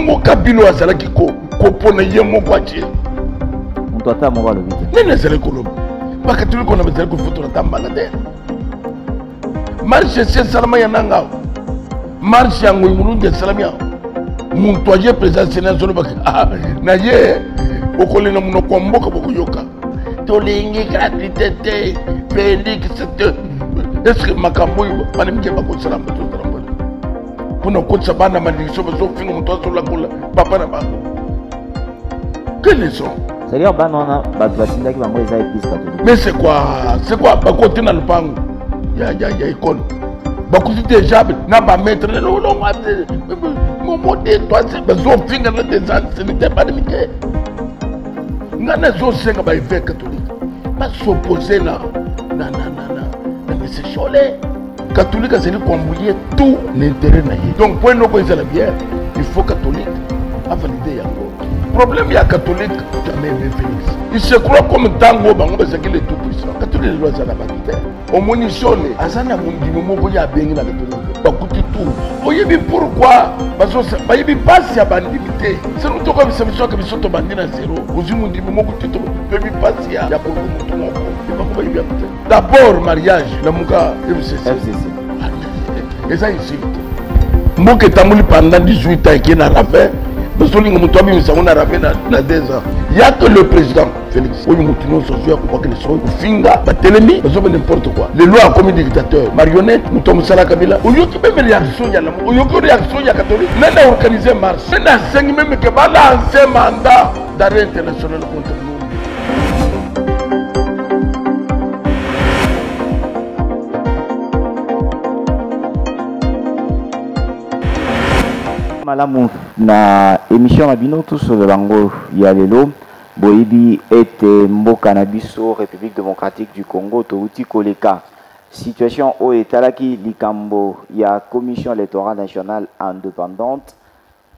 Congo Kabilo azalaki ko pona yemo kwachi. Mutu ata moko alobi te. Nene ezali koloba. Bakatolika na bazali kofotola ta malade. Marche c'est salama ya nanga. Marche yango imurunde salamia. Muntu aje président sénat zolo baki. Na ye okole na muno kwa mboka bokuyoka. Tolingi gratuité te. Félix c'était. Est-ce que makambo yo bana mike bako salama to salama. Kuna kotsa bana mandiso bazo finga mutu azola kola papa na ba. Quelle leçon? C'est-à-dire banana batwasinda ki bango eza église catholique. Mais c'est quoi? C'est quoi? Bakote na lupango. Ya école. Bakuti déjà na ba maître non mon modèle toi c'est bazo finga na des ans ce n'était pas de mike. Ngana zo senga ba évêque catholique. Pas s'opposer na mais c'est cholé. Catholique c'est lui combouiller tout l'intérêt na yi. Donc point no ko la bière, il faut catholique à valider yango. Problème ya catholique jamais Félix. Il se croit comme tango bango parce qu'il est tout puissant. Catholique doit ça la vérité. Au monitionne azana mundi moko ya bengi na catholique. Bakuti tout. Oyebi pourquoi parce que bayebi passe ya bandimité. C'est nous to comme solution que biso to bandina zéro. Ozu mundi moko tito bayebi passe ya pour tout moko. D'abord mariage na muka FCC. Et ça ici. Mboka tamuli pendant 18 ans qui n'a pas fait. Il y a que le président Félix. Il y a n'importe quoi. Les lois comme dictateur, marionnette, nous sommes à la Kabila. Il y a même réaction. Il y a réaction catholique. Même organisé marche. Même que un mandat d'arrêt international contre nous. Malamu na émission mabino tout sur le bango ya lelo boyibi ete mboka na biso République démocratique du Congo touti koleka situation o etalaki likambo ya commission électorale nationale indépendante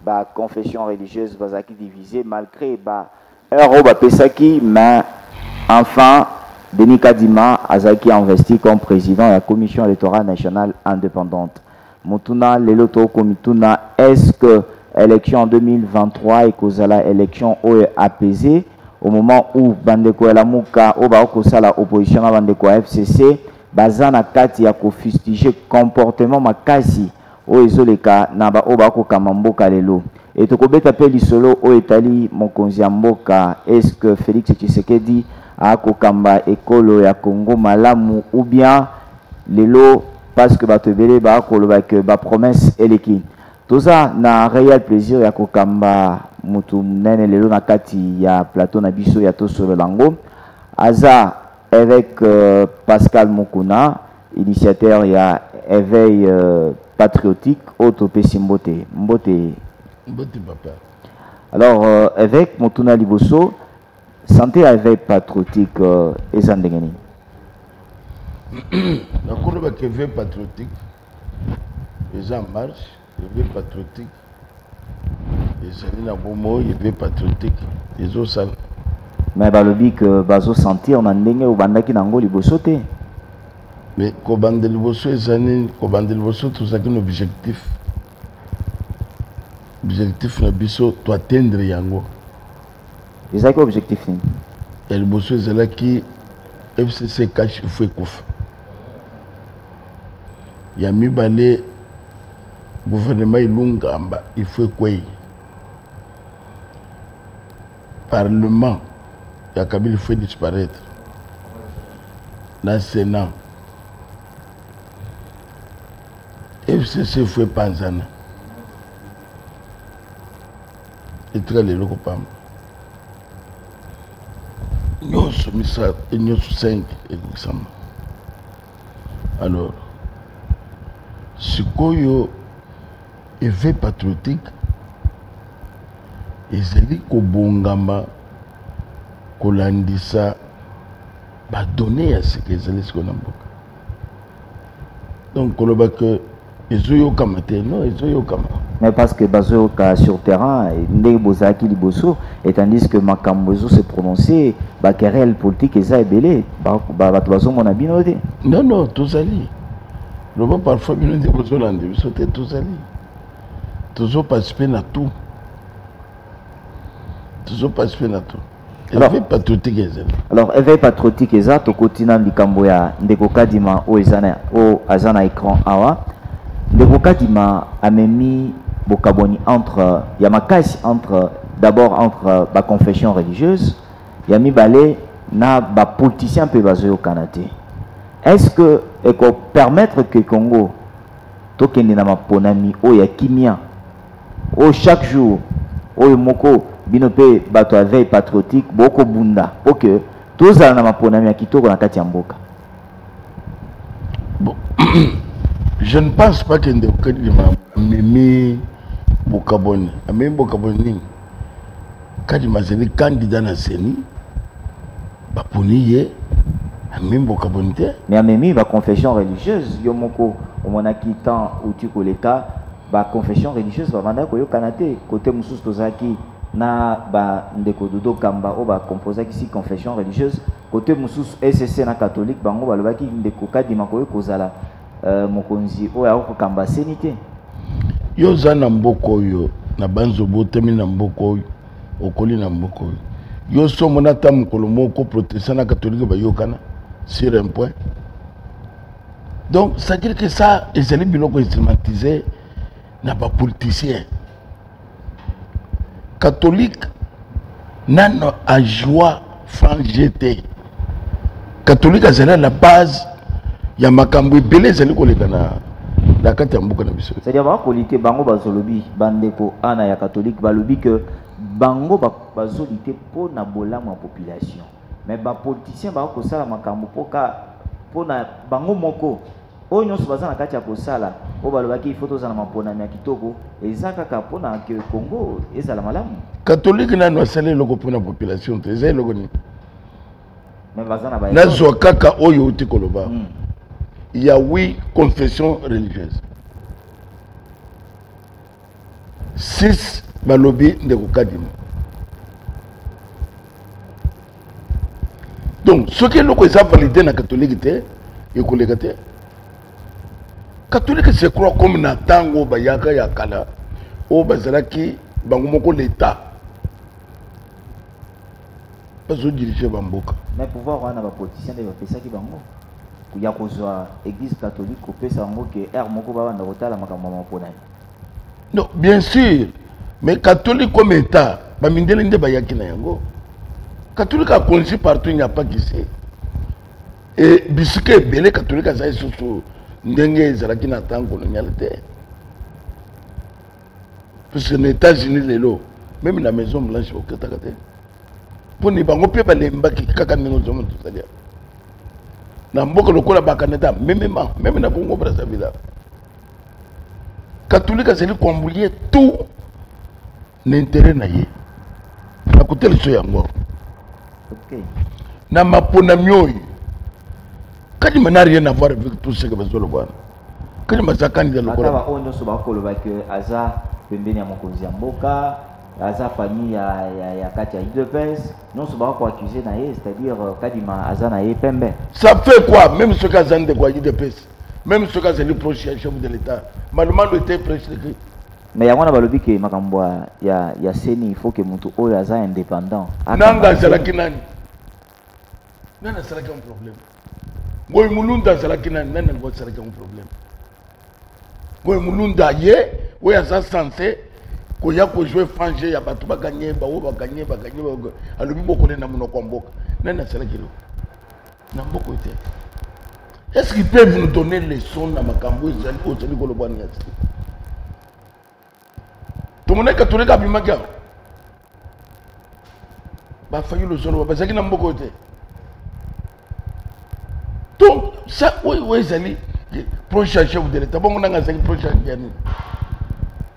ba confession religieuse bazaki divisée malgré ba heure ba pesaki mais enfin Denis Kadima azaki investi comme président de la commission électorale nationale indépendante. Mutuna leloto komituna est-ce que élection en 2023 et kozala élection apaisée au moment où bandeko ya lamuka oba okosala opposition à bandeko ya FCC bazana kati ya kofustiger comportement makasi o ezoleka na ba oba okokama mboka lelo et tokobeta pe lisolo o etali mokonzi ya mboka est-ce que Félix Tshisekedi akokamba ekolo ya Congo malamu ou bien lelo parce que bato belé ba koloba que ba promesse eleki toza na réel plaisir ya kokamba mutu nene lelo na kati ya plateau na biso ya tosolo lango aza avec Pascal Mukuna initiateur ya éveil patriotique autopesi mbote papa. Alors avec Mutuna Liboso santé éveil patriotique ezandengeni. La cour de l'éveil patriotique, les en marche, l'éveil patriotique, les années à Bomo, l'éveil patriotique, les autres salles. Mais balobi que bazo sentir na ndenge ou bandaki nango liboso te. Mais kobande liboso les années, kobande liboso tout ça qu'un objectif. Objectif na biso to atteindre yango. C'est ça que objectif ni. Et liboso c'est là qui FCC cache fait kouf. Il y a mis le gouvernement Ilungamba, il faut quoi? Parlement, il y a Kabila fait disparaître. Dans le Sénat, FCC fait Panzana. Et très les locaux. Nous sommes 5 exactement. Alors, ce qu'on éveil patriotique, et c'est dit qu'au Bongamba, qu'on a dit ça, va donner à ce que c'est ce qu'on a. Donc, on va que ils ont comme non, ils ont comme. Mais parce que bazo sur terrain, ndé bozaki liboso, et tandis que makambozo s'est prononcé, ba querelle politique et ça est belé, ba bazo mon abinoté. Non, tout ça li. Le parfois, nous avons besoin de sauter tout ça. Toujours participer à tout. toujours pacifié na to. Alors, Éveil patriotique ezali. Alors, éveil patriotique eza tokotina likambo ya ndeko Kadima o ezana o azana écran awa. Ndeko Kadima amemi bokaboni entre ya makasi entre d'abord entre ba confession religieuse ya mibale na ba politicien pe bazoyo kanate. Est-ce que eko permettre que Congo tokende na maponami o ya kimia o chaque jour o moko bino pe bato ya veille patriotique boko bunda ok tozala na maponami ya kitoko na kati ya mboka? Bon, je ne pense pas que Ndeko Kadima amemi bokaboni. Amemi bokaboni nini? Kadima azali candidat na seni baponi ye amemi bokaboni te. Mais amemi ba confession religieuse yo moko omonaki tant uti koleka ba confession religieuse bavanda koyokana te côté mosusu tozalaki na ba ndeko Dodo Kamba o ba composaki si confession religieuse côté mosusu SSC na catholique bango balobaki Ndeko Kadima koyo kozala mokonzi oyo akokamba seni te. Yo za na mboko oyo na banzo botemi na mboko oyo okoli na mboko oyo yo somo na ta mokolo moko protestant na catholique bayokana sur un point. Donc ça veut dire que ça ezali biloko instrumentalisé na ba politicien catholique nano a joie franc jeté catholique azala la base ya makambo ebele ezali koleka na kati ya mboka na biso. C'est-à-dire bakolite bango bazolobi bandeko ana ya catholique balobi que bango bazolite po na bolamu ya population mais ba politicien ba kosala makambo po na bango moko oyo nyonso baza na kati ya kosala o balobaki il faut tozala maponami ya kitoko eza kaka po na ke Congo ezala malamu. Catholique nano asali eloko po na population te eza eloko nini? Mais baza na ba nazwa kaka oyo uti koloba. Il y a 8 confessions religieuses. 6 balobi Ndeko Kadima. Donc, ce qui est le cas validé dans la catholique, et catholique se croit comme na tango bayaka ya kala o bazalaki bangomoko l'état bazo diriger bamboka. Mais pouvoir wana ba politicien de bapesaki bango ya kozwa église catholique kopesa bango ke air moko babanda kotala makambo maponani. Non, bien sûr, mais catholique comme état bamindele nde bayaki na yango. Catholique a conçu partout, il n'y a pas qu'ici. Et bisque belé catholique a ça surtout ndenge zalaki na temps colonialité. Parce que les États-Unis lelo, même la Maison Blanche au Katakate. Pour ni bango pe balemba ki kaka ningo zomo tout ça. Na mboka lokola ba Canada, même na Congo Brazzaville. Catholique a zeli combler tout l'intérêt na ye. À côté le soyango. OK. Na mapona mioyi. Kadima n'a rien à voir avec tout ce que vous voyez. Kadima za candidat lokola. Ba onyo so ba koloba ke aza pembeni ya mokonzi ya mboka, aza famille ya kati ya UDPS, non so ba ko accuser na ye, c'est-à-dire Kadima aza na ye pembe. Ça fait quoi même ce qu'a zande quoi UDPS, même ce qu'a zeli proche chef de l'état. Malheureusement le était prescrit. Mais ya wana balobi ke makambo ya seni il faut que mutu oyo aza indépendant. Nanga zalaki nani? Nana zalaki un problème. Goy mulunda zalaki nani? Nana ngo zalaki un problème. Goy mulunda ye, oyo aza censé ko ya ko jouer franc ya batu ba gagner ba o ba gagner alobi bokone na monoko mboka. Nana zalaki lo. Na mboko ite. Est-ce qu'ils peuvent nous donner les leçons na makambo ezali ko zali ko lobani ya? Tout le monde est catholique à Bimaga. Bah, failli le sol, parce qu'il n'a pas côté. Donc, ça, oui, Zali, proche chef de l'État. Bon, on a un proche chef de l'État.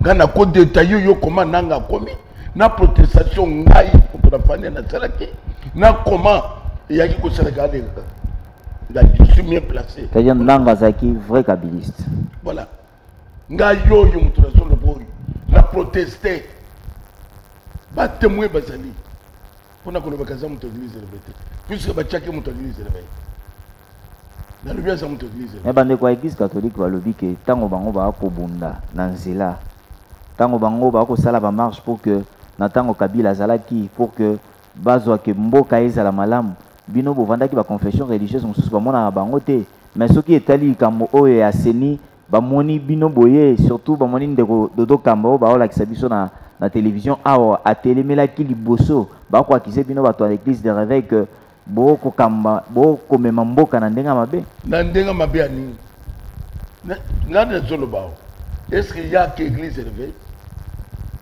On a un code détaillé, comment on a commis. Na protestation, ngaï, pour la famille, na salaki. Na comment, il y a qui se regarde. Je suis bien placé. C'est-à-dire, Nanga Zaki, vrai kabiliste. Voilà. Ngaï, yo, yo, sur le boy. La protester. Ba témoin bazali. Pona ko loba kaza muto église répété. Puisque ba tchaki muto église répété. Na lobi za muto église. Mais bande ko église catholique ba lobi ke tango bango ba ko bunda na nzela. Tango bango ba ko sala ba marche pour que natango Kabila azalaki pour que bazwa ke mboka ezala malamu bino bovandaki ba confession religieuse mosusu bamona bango te mais soki etali likambo oyo ya seni bamoni bino boye surtout bamoni ndeko Dodo Kamba oyo baolakisa biso na télévision awa atelemelaki liboso bakoakise bino bato ya l'église de réveil que bokomema mboka na ndenge mabe ya nini ngana zoloba est-ce qu'il y a que église réveil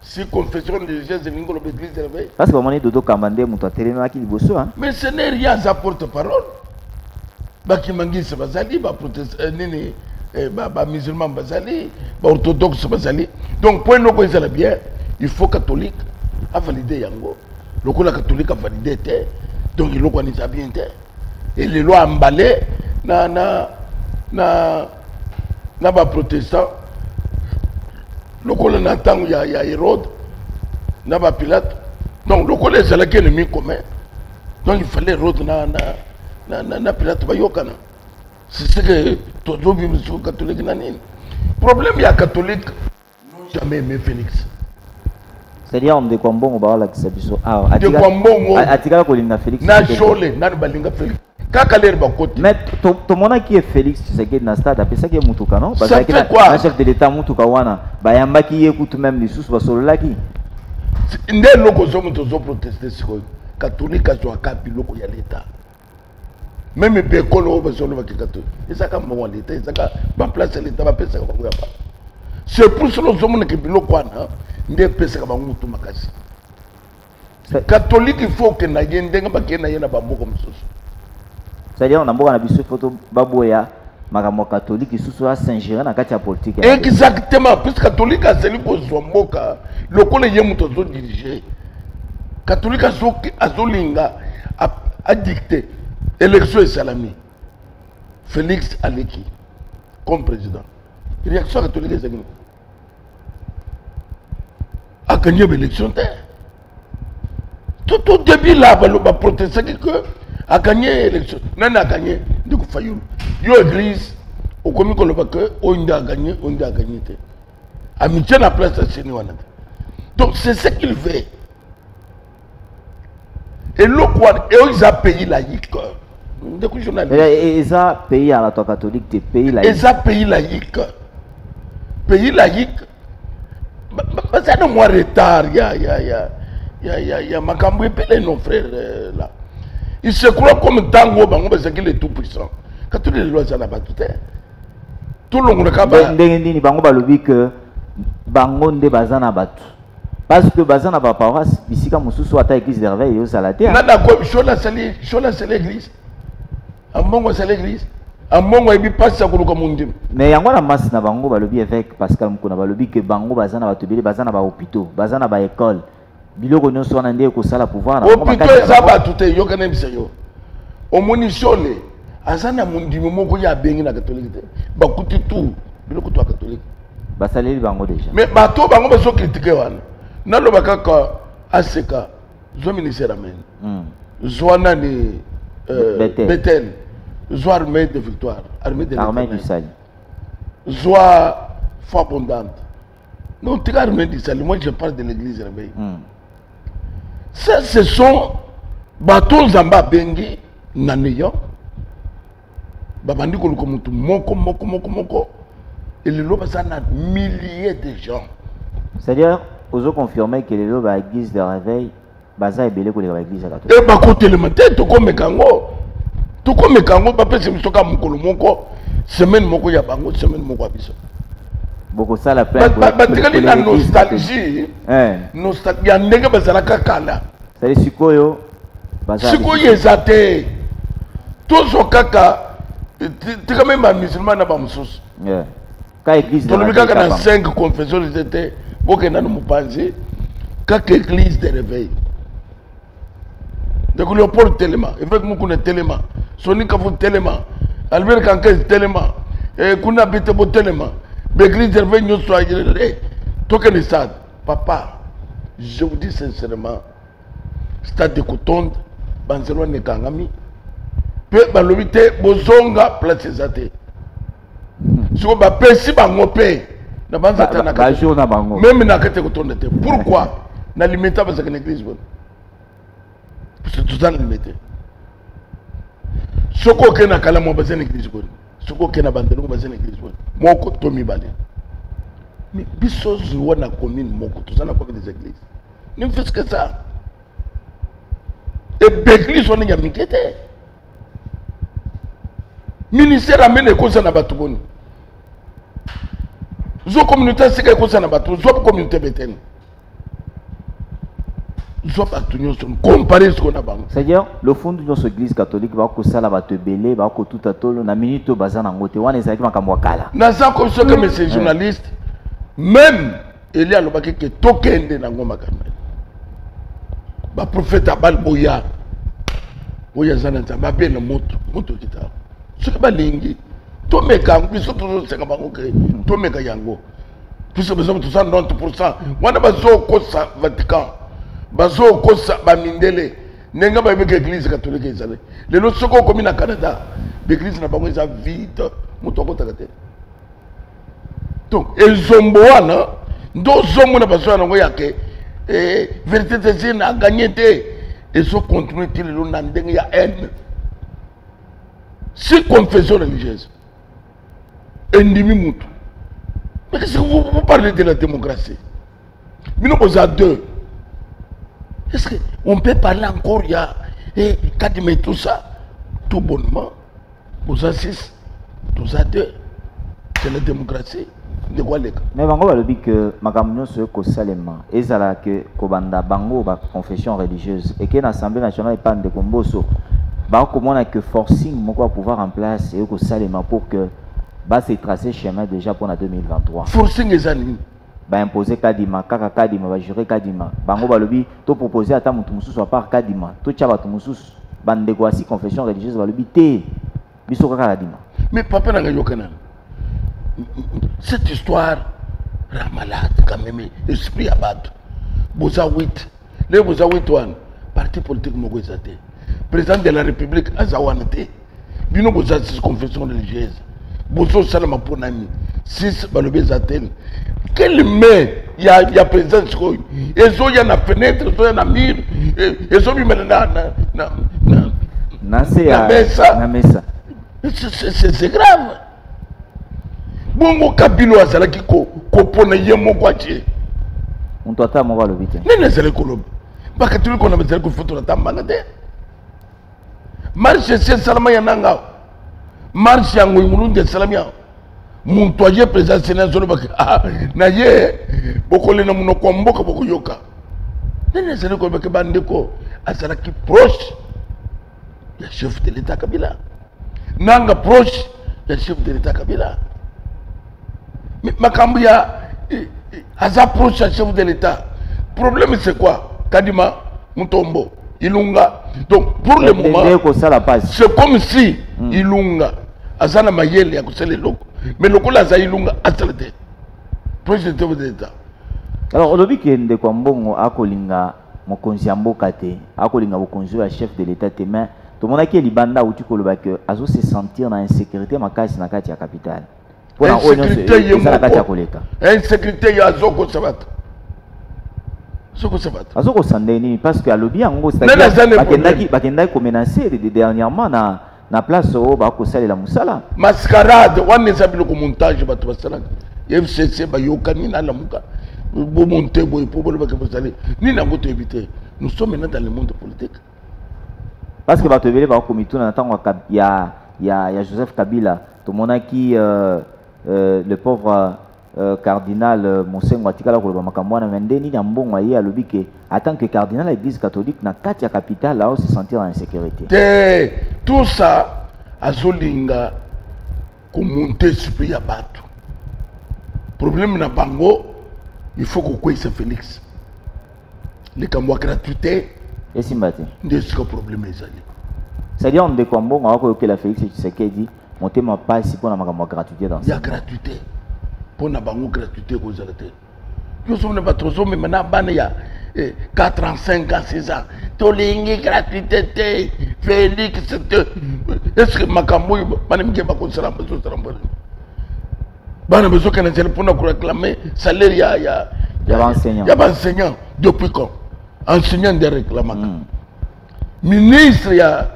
si confession religieuse ningo l'église réveil parce que bamoni Dodo Kamba nde moto atelemelaki liboso mais ce n'est rien ça porte-parole bakimangisa bazali ba protest nini ba musulman bazali ba orthodoxe bazali donc point noko ezala bien il faut catholique a valider yango lokola catholique a valider te donc il lokwa ni bien te et les lois emballées na ba protestant lokola na tangu ya Hérode na ba Pilate donc lokola ezala ki ennemi commun donc il fallait Hérode na Pilate bayokana c'est ce que todo bi musu catholique na nini problème ya catholique jamais aimé Félix c'est-à-dire on de kwambongo ba la kisabiso de kwambongo atika ko linga Félix na chole na balinga Félix kaka l'air ba côté mais to mona qui est Félix Tshisekedi na stade apesa ki mutuka non parce que na chef de l'état mutuka wana bayambaki yekutu même lisusu basololaki nde loko zo muto zo protester siko catholique azo akapi loko ya l'état même bekolo bazolo bakikato ezaka mo l'état ezaka ba place l'état ba pesa ba kuya pa c'est pour cela zo mona ke biloko wana nde pesa ka bangutu makasi catholique il faut que na yendenga bakena yena ba mboko mususu c'est-à-dire on a mboka na biso photo baboya makambo catholique susu a s'ingérer na kati ya politique exactement puisque catholique a zeli ko zo mboka lokola ye muto zo diriger catholique azolinga a dicter élection et salami Félix Aleki comme président réaction catholique est a gagné l'élection tout début là ba protester que a gagné l'élection nani a gagné de ko fayulu yo église au komi ko loba que on a gagné te amitié na place de chez wana donc c'est ce qu'il veut et le quoi et ils a payé laïque de quoi journaliste et ça pays à la catholique des pays laïque et ça pays laïque ça de moi retard ya makambo epele nos frères là il se croit comme tango bango parce qu'il est tout puissant quand toutes les lois ça n'a pas tout tout le monde ka ba ndenge ndini bango balobi que bango nde bazana batu parce que bazana ba paroisse bisika mususu ata église de réveil yo salate nana ko shola c'est l'église amongo c'est l'église amongo ebi passa ko ko mundim mais yango na masse na bango balobi avec Pascal Mukuna balobi que bango bazana batu bele bazana ba hôpitaux bazana ba école biloko nyonso wana nde ko sala pouvoir na bango hôpitaux za ba tuté yo kana biseyo omoni shole azana mundimo moko ya bengi na catholique bakuti tout biloko to catholique basaleli bango déjà mais bato bango baso critiquer wana naloba kaka aseka zo ministère amen zwana ni Bethel zo armée de victoire armée du salut zo foi abondante non tu armée du salut moi je parle de l'église réveil ça ce sont bato zamba bengi naneyo babandi ko mutu moko et le loba ça na milliers de gens c'est-à-dire ozo confirmer que le loba église de réveil baza ebele ko le église catholique et ba côté le matin to ko mekango ba pese misoka mukolo moko semaine moko ya bango semaine moko abiso boko sala plein ba tikali na nostalgie nostalgie ya ndenge bazala kakala c'est sikoyo baza sikoyo ezate tozo kaka tika même ba musulman na ba mususu ka église de réveil kaka na 5 confessions étaient boke na mupanzi kaka église de réveil de Léopold Telema évêque Mukuna Telema Soni Kafu Telema Albert Kankes Telema kuna Bitebo Telema l'église de réveil nous soit token stade papa je vous dis sincèrement stade de Cotonde banzelo ne kangami pe balobite bozonga place zate so ba pesi bango pe na banza tana ka jour na bango même na kete Cotonde te pourquoi na limité parce que l'église bonne parce que tout ça na limité soko ke na kala mo ba l'église bonne soko ke na bandelo ba l'église bonne moko to mibale mais biso zuwa na commune moko tout ça na commune des églises ne fait que ça et l'église on y a mikete ministère amène ko ça na batu boni zo communauté c'est que ko ça na batu zo communauté betene c'est-à-dire le fond de notre église catholique va que ça là va te belé va que tout à tout na minute bazana ngote wana ezaki makambo kala na ça comme ça comme ces journalistes même il y a le baké que tokende na ngoma kamel ba prophète abal boya zananta ba bien moto kita ce que ba lingi to meka biso to senga bango ke to meka yango puisque besoin de 90% wana bazo ko sa Vatican bazo kosa bamindele nenga ba beke église catholique ezale lelo soko komi na Canada l'église na bango eza vide muto ko takate donc ezombo wana ndo zombo na bazo na ngo yake vérité c'est na gagné te ezo continuer til lelo na ndenge ya haine si confession religieuse endimi mutu mais qu'est-ce que vous parlez de la démocratie bino boza deux. Est-ce qu'on peut parler encore, il y a Kadima tout ça, tout bonnement, vous avez 6, vous avez 2, c'est la démocratie. De quoi les cas? Mais Bango va le dire que Magamno se Kosalema, et ça que Kobanda Bango va confession religieuse, et que l'Assemblée nationale est pas de Komboso, bah comment on a que forcing mon quoi pouvoir en place et Kosalema pour que bah c'est tracé chemin déjà pour la 2023. Forcing les animaux. Ba imposer Kadima, kaka Kadima, ba jurer Kadima. Bango ba lobi, to proposer ata mutu mususu à part Kadima. To tcha batu mususu, bande kwasi confession religieuse ba lobi te. Biso kaka Kadima. Mais papa n'a pas kana. Cette histoire la malade quand même esprit abattu. Boza 8. Les Boza 8 one parti politique mo goizate. Président de la République azawanate. Bino Boza 6 confession religieuse. Bozo salama pour nami. 6 ba lobi zatel. Quel main il y a président quoi et so il y a na fenêtre so il y a na mur et so bi maintenant na mesa c'est grave bongo kabilo azala ki ko pona yemo kwa tie on doit ta mo va le vite nene zele ko lobi baka tu ko na zele ko photo na tamba te marche c'est salama ya nanga marche ya ngulu de salamia mon toyer président sénat zone baki na ye bokole na muno ko mboka boko yoka nene zele ko baki bandeko azala ki proche ya chef de l'état Kabila nanga proche ya chef de l'état Kabila makambu ya aza proche ya chef de l'état problème c'est quoi Kadima Mutombo Ilunga donc pour le moment c'est comme si Ilunga azana mayele ya kusele loko mais le coup za Ilunga atlete projet de l'état alors olobi kende kwa mbongo akolinga mokonzi ya mboka te akolinga bokonzi ya chef de l'état te mais to mona ki libanda uti koloba que azo se sentir na insécurité makasi na kati ya capitale pour na onyo se kati ya koleka insécurité ya zoko sabata azoko sandeni parce que alobi yango bakendaki ko menacer dernièrement na place o ba ko salela musala mascarade wana sabilo ko montage bato basala FCC ba yokani na lamuka bo monter boy pour le baké basali ni na ngoto éviter nous sommes maintenant dans le monde politique parce que bato bele ba ko mituna na tango ya Joseph Kabila to monaki le pauvre cardinal Monsengo atikala ko ba makambo na mendeni na mbongo ye alobi ke en tant que cardinal de l'église catholique na kati ya capitale là se sentir en insécurité tout ça azolinga ko monter esprit ya bato problème na bango il faut que quoi Félix les kamwa gratuité et simbati ndesika problème ezali c'est-à-dire on de kombo ngwa ko que la Félix Tshisekedi monter ma passe pour na makambo gratuité dans ya gratuité pour na bango gratuité ko zalate yo sommes pas trop mais maintenant bana ya 4 ans 5 ans 6 ans tolingi gratuité te Félix est-ce que makambo bana mike ba ko salam ba so salam bana beso kana zele pour na réclamer salaire ya enseignant Depuis quand? Enseignant Derek Lamaka. Ministre, il y a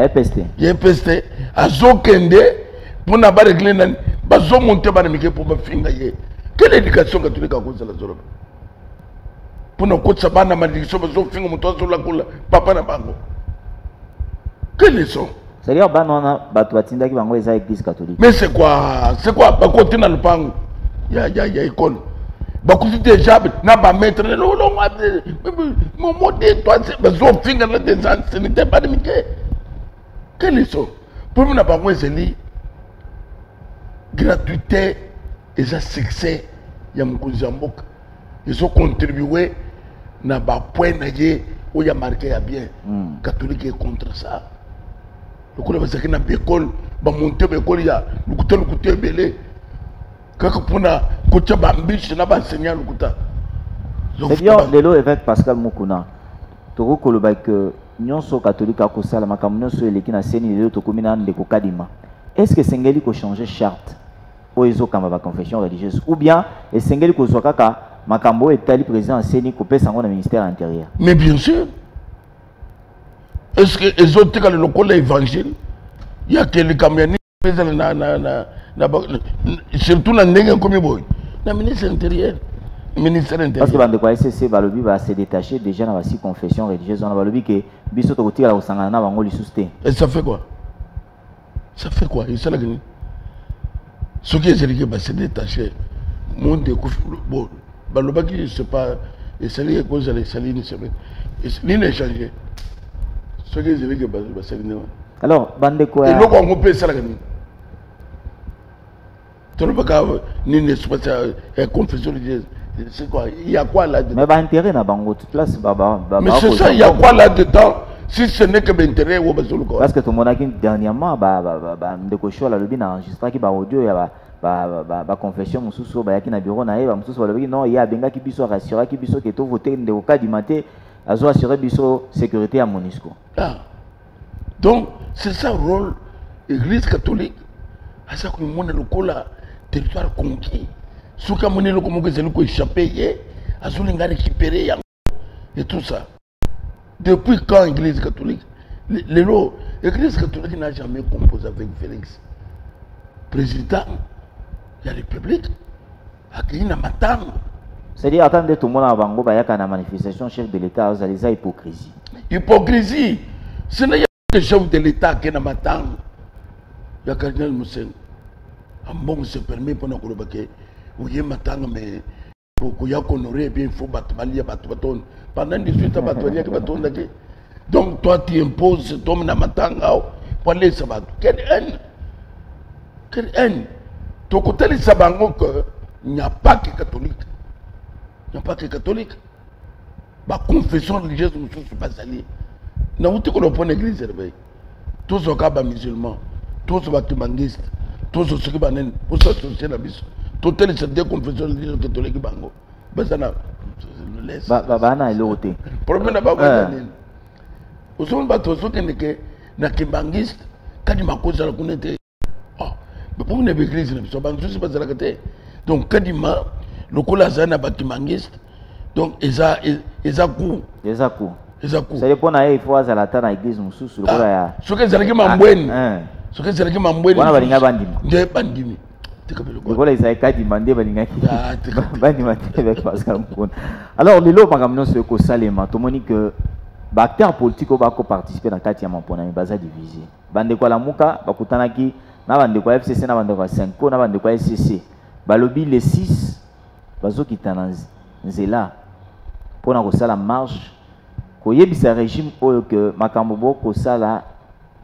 EPST. Il y a EPST. Azokende, pour ne pas régler, bazo monter pour me finir. Quelle éducation catholique a cause de la zone? Pour ne pas savoir la malédiction, bazo finir mon toit sur la coule, papa n'a pas. Quelle leçon? C'est-à-dire, Batouatinda qui va envoyer ça à l'église catholique. Mais c'est quoi? C'est quoi? Bah, continue dans le pango. Il y a école. Bah, quand tu déjà, n'a pas mettre. Non, mon modèle, toi, c'est. Bah, zo finir des gens, ce n'était pas de Mickey. Quelle leçon? Pour moi, n'a pas moi, c'est lui. Gratuité et ça, succès. Il y a mon cousin Mok. Ils ont contribué. N'a pas point, où il y a marqué à bien. Catholique est contre ça. Le coup de la sécurité dans l'école, va monter l'école, il y a le côté belé. Quand on a côté bambiche, on a enseigné le côté. C'est-à-dire, l'élo évêque Pascal Mukuna, tu reconnais que l'Union catholique a causé la macamunion sur l'équipe nationale de l'autocommune de Kokadima. Est-ce que Sengeli peut changer charte au ESO comme la confession religieuse ou bien est Sengeli peut changer Makambo est le président enseigne coupé sans le ministère intérieur? Mais bien sûr. Est-ce que les autres dans le local évangile, il y a que les camionneurs surtout dans le comme boy, le ministère intérieur, parce que dans le SCC, Balobi va se détacher déjà dans la confession religieuse. On a Balobi que biso to kotira au sangana bango li susté. Et ça fait quoi? Ça fait quoi? Il s'est là. Ce qui est celui qui va se détacher, monde de bon, Balobi qui c'est pas, et c'est lui qui cause les salines, il n'est changé. Ce qui est celui qui va se détacher. Alors, bande quoi? Et l'autre on peut ça là. Tu ne peux pas ni ne pas confession religieuse. C'est quoi? Il y a quoi là-dedans? Mais intérêt na bango toute place baba. Mais c'est ça, il y a quoi là-dedans? Si ce n'est que l'intérêt ou parce que tout le monde a dit dernièrement de cocho la lobby n'a enregistré qui ba audio ya ba confession mususu ba yaki na bureau na eba mususu ba lobby non il y a benga qui biso rassurer qui biso que to voter de au cas du matin azo assurer biso sécurité à Monisco. Ah. Donc c'est ça le rôle église catholique. À ça que le monde le territoire conquis. Ce que mon élo comme que c'est le coup échappé, à ce qu'on a récupéré et tout ça. Depuis quand l'Église catholique, l'Église catholique n'a jamais composé avec Félix, président de la République, à qui n'a pas. C'est-à-dire, attendez tout le monde avant que il y ait une manifestation chef de l'État, vous allez hypocrisie. Hypocrisie, ce n'est pas le chef de l'État qui n'a pas. Il y a Cardinal Moussen. Un bon se permet pour nous que vous ayez matang, mais pour que vous honoré bien, il faut battre bâton. Pendant 18 ans, bâton. Donc toi, tu imposes cet homme dans matang pour aller se battre. Quelle haine! Quelle haine! Ton côté, il qu'il n'y a pas que catholique. Il n'y a pas que catholique. La confession religieuse, nous ne sommes pas allés. Nous avons dit qu'on a l'église. Tous les cas musulmans, tous les baptistes. Tous ceux qui sont pour s'associer à la mission. Toutes les confessions religieuses catholiques bango. Basana laisse. Bana l'autre. Problème n'a pas besoin. Au son bateau ceux qui n'étaient na kimbangiste quand il m'a causé la connaître. Ah, mais pour une église ne sont pas tous pas la côté. Donc quand il m'a le colazana batimangiste donc eza coup. Eza coup. Ça dépend à il faut à la tana église musu sur le cola. Ce que c'est que mambweni. Ce que c'est que mambweni. Wana balinga bandimi. Nde bandimi. Voilà, ils avaient qu'à demander alors, les lots, par exemple, ce que ça les mains, tout le monde dit que l'acteur politique va participer dans le quartier pour une base divisée. Bande quoi la mouka, bakutanaki, na bande quoi FCC, na bande quoi 5, na bande quoi SCC. Balobi les 6, bazo qui là pour na la marche. Ko yebisa régime oyo que makambo ko sala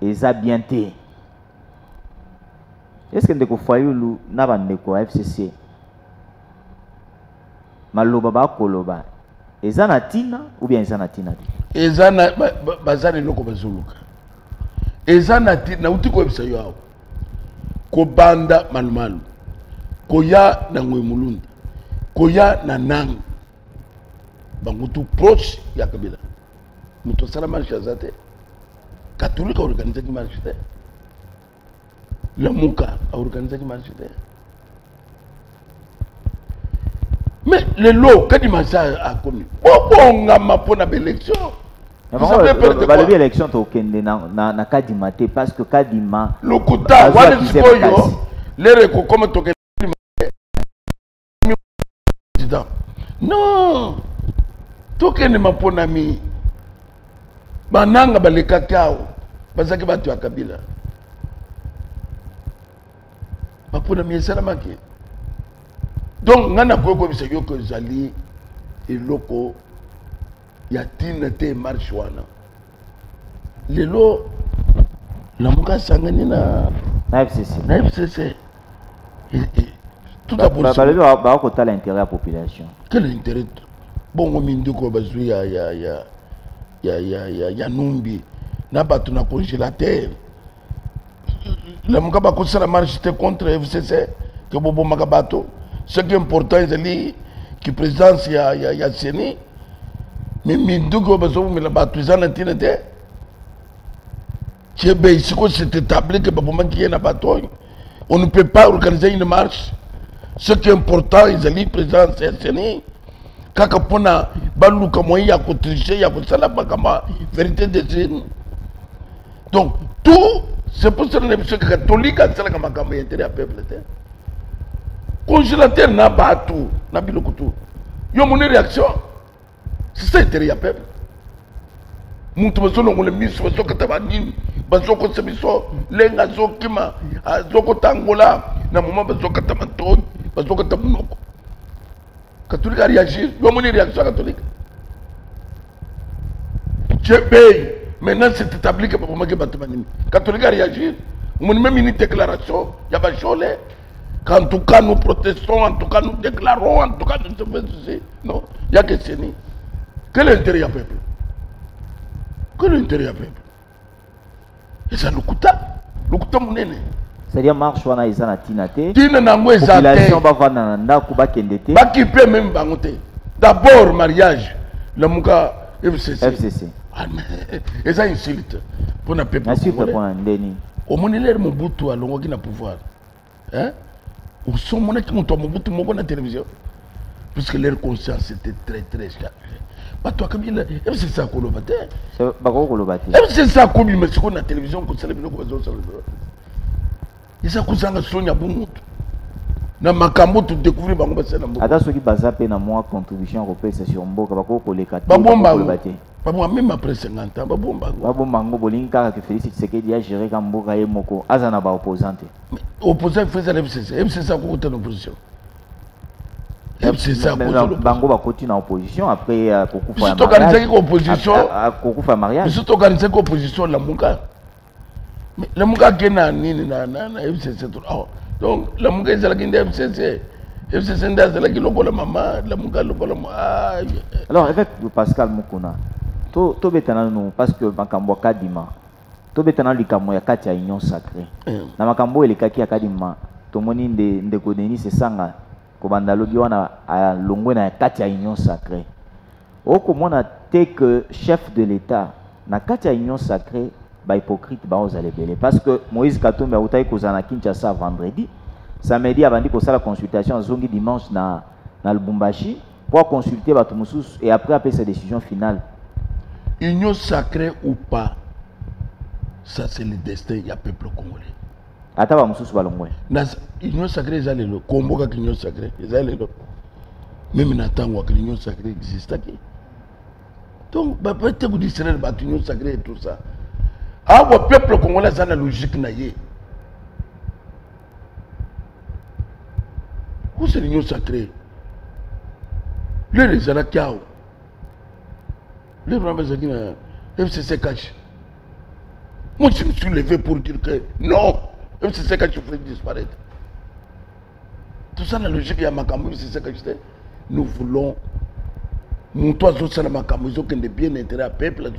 eza bien té. Est-ce que ndeko fayulu na bandeko FCC maloba ba koloba eza na tina ou bien eza na tina eza na bazali loko bazuluka eza na tina uti ko ebisa yo ko banda malumalu ko ya na ngwe mulunda ko ya na nang bangutu proche ya kabila muto sala marche zate catholique organiser qui marche la Mouka a organisé qui marche. Mais le lot quand il m'a ça a commis bon ngama pour na élection balobi élection tokende na kadima te parce que kadima lokuta wana sikoyo lere ko comme tokende non tokende mapona mi bananga baleka kao bazaki batu ya kabila mapona mi esalamaki donc ngana ko bisa yo ko zali eloko ya tina te marche wana lelo lamuka sangani na FCC tout d'abord ba ko tala intérêt à population quel intérêt bon minduko bazu ya numbi na batu na congélateur lamuka ba ko sala marche te contre FCC que bobo makabato ce qui est important c'est que présidence ya Seni mais minduko bazo me la batu zana tina te chebe siko c'est établi que bobo manki na bato on ne peut pas organiser une marche. Ce qui est important, ils ont président CSN. Kaka pona baluka moyi ya kotricher ya kosala bakama vérité des signes. Donc tout c'est pour ça que les catholiques ont ça comme un intérêt à peuple. Congélateur na batu na bilokutu. Yo mon réaction. C'est ça intérêt à peuple. Muntu bazono ngole miso bazoka tabanini bazoko sebiso lenga zokima azoko tangola na moment bazoka tamanto bazoka tamunoko catholique a réagi yo moni réaction catholique je paye maintenant c'est établi que papa maki batamanini catholique a réagi on même une déclaration ya ba jolé qu'en tout cas nous protestons en tout cas nous déclarons en tout cas nous faisons ceci non il y a que Seni quel intérêt ya peuple. Que l'intérêt à peuple. Et ça l'oukuta monene. C'est-à-dire marche wana izana tinate. Tina nango ezate. Population bavana nanda kuba kendete. Ba qui peut même bangote. D'abord mariage. La muka FCC. Ah mais et ça insulte pour na peuple. Insulte pour ndeni. Au monelaire Mobutu alongo ki na pouvoir. Hein? Ou son monnaie qui monte Mobutu moko na télévision. Puisque leur conscience était très chargée. Bato akabila c'est ça ko lobate bako ko lobate c'est ça ko bi mesiko na télévision ko célébrer ko zo célébrer isa ko sanga sonya bumutu na makambo tu découvrir bango basena mboka ata soki bazape na moi contribution européenne sur mboka bako ko lekate babomba lobate babomba même après 50 ans babomba ngo bolinka que Félix Tshisekedi a géré comme mboka ye moko azana ba opposante opposant faisait FCC ko ta opposition. C'est ça. Bango va continuer en opposition après Kokufa mariage. Organiser opposition. Kokufa mariage. C'est organiser opposition la Muka. Mais la Muka qui na nini na FCC. Donc la Muka est la qui FCC. FCC est la qui lokola maman, la Muka lokola moi. Alors avec Pascal Mukuna, to betana nous parce que makambo kadima. To betana likambo ya kati ya union sacrée. Na makambo ele kaki ya kadima. To moni ndeko Denis c'est sanga. Kobandalobi wana a longwe na kati ya union sacrée. Okomona te que chef de l'État na kati ya union sacrée ba hypocrite ba ozale belé parce que Moïse Katumbi a utayi kozana Kinshasa vendredi, samedi abandi ko sala consultation zongi dimanche na Lubumbashi pour consulter bato mususu et après après sa décision finale. Union sacrée ou pas, ça c'est le destin du peuple congolais. Ataba mususu balongwe. Na union sacrée ezalelo komboka union sacrée ezalelo. Même na tango que l'union sacrée existe aquí. Donc ba peut-être vous distraire ba union sacrée et tout ça. Ah le peuple congolais ça na logique na yé. Où c'est l'union sacrée? Les Zalakao. Les Ramazaki na FCC cache. Moi je me suis levé pour dire que non. C'est ça que tu ferais disparaître. Tout ça, la logique, il y a Makamou, c'est ça que je dis. Nous voulons. Nous, toi, nous sommes Makamou, nous avons bien intérêt à peuple,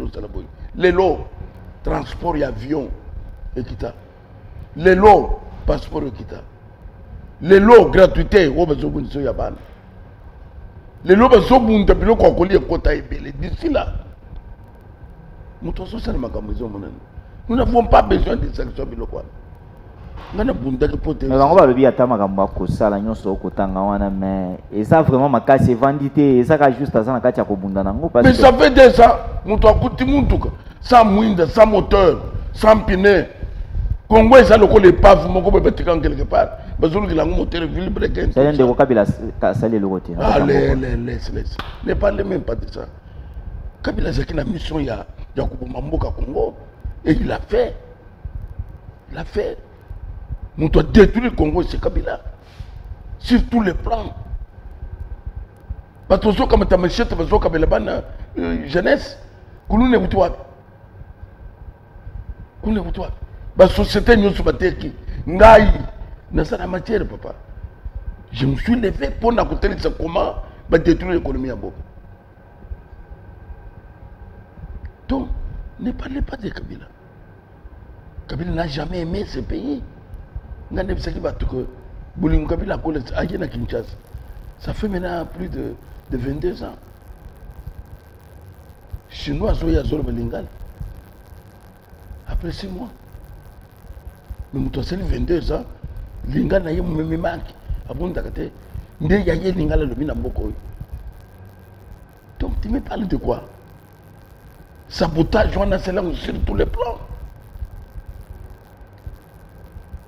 les lots, transport et avion, équita. Les lots, passeport équita. Les lots, gratuité, on va se faire yaban. Les lots, on va se faire d'ici là. Nous, tous, nous sommes Makamou, nous n'avons pas besoin de sanctions. ngana bunda ke pote mais bango balobi ata makambo akosala nyonso okotanga wana mais eza vraiment makasi evandi te ezaka juste aza na kati ya kobunda nango mais ça fait 2 ans moto akuti mutuka sans mwinda sans moteur sans pneu Congo eza lokola epave moko boye batika quelque part bazolukila yango moteur ville breaking c'est ndeko Kabila asali eloko te laisse ne parle même pas de ça. Kabila azalaki na mission ya koboma mboka Congo et il a fait moto a détruit le Congo, c'est Kabila sur tous les plans. Parce que comme tu as machette, parce que Kabila bana jeunesse, nous ne vous la société nous sommes qui ngai dans sa matière papa. Je me suis levé pour n'accouter comment détruire l'économie à Bobo. Donc, ne parlez pas de Kabila. Kabila n'a jamais aimé ce pays. Ça fait maintenant plus de 22 ans. Chinois, après 6 mois. Mais nous avons 22 ans. Lingal n'a pas me manque. Donc tu me parles de quoi? Sabotage, on a cela sur tous les plans.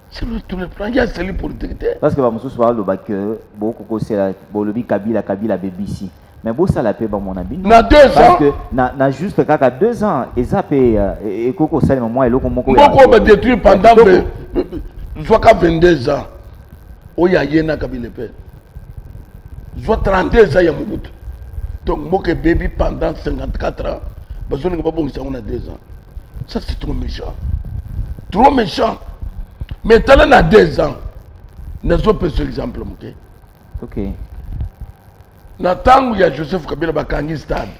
Sur tous les plans, il y a celui politique. Parce que je suis que beaucoup de Kabila BBC. Mais bon, ça la paix, mon ami. Na 2 ans. Parce que na juste 2 ans, et ça paye et Coco ça moment et l'autre beaucoup va détruire pendant 22 ans. Oh ya yena Kabila paix. Soit 32 ans ya Mobutu. Donc moi que baby pendant 54 ans, parce que bon ça on a 2 ans. Ça c'est trop méchant. Trop méchant. Mais tu as 2 ans. Nous sommes pas sur l'exemple. Ok. Na tangu ya Joseph Kabila bakangi stade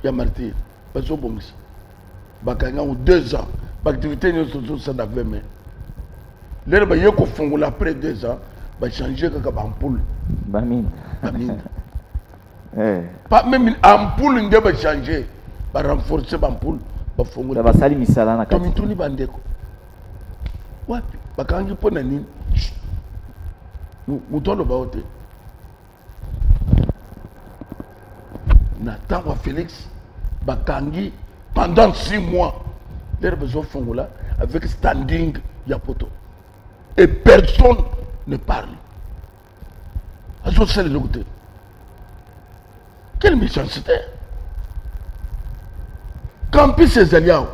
ya martyr baso bongisi bakanga ou 2 ans l'activité nous sont ça d'avait mais l'air ba yeko fongola après 2 ans ba changer kaka ba ampoule bamine pas même ampoule nde ba changer ba renforcer ba ampoule ba fongola ba sali misala na kati to mituni bandeko wapi bakangi pona nini Moutolo Baote. Nathan ou Félix Bakangi pendant 6 mois. Les besoins font là avec standing Yapoto. Et personne ne parle. C'est le côté. Quelle méchanceté. Campus ces alliés.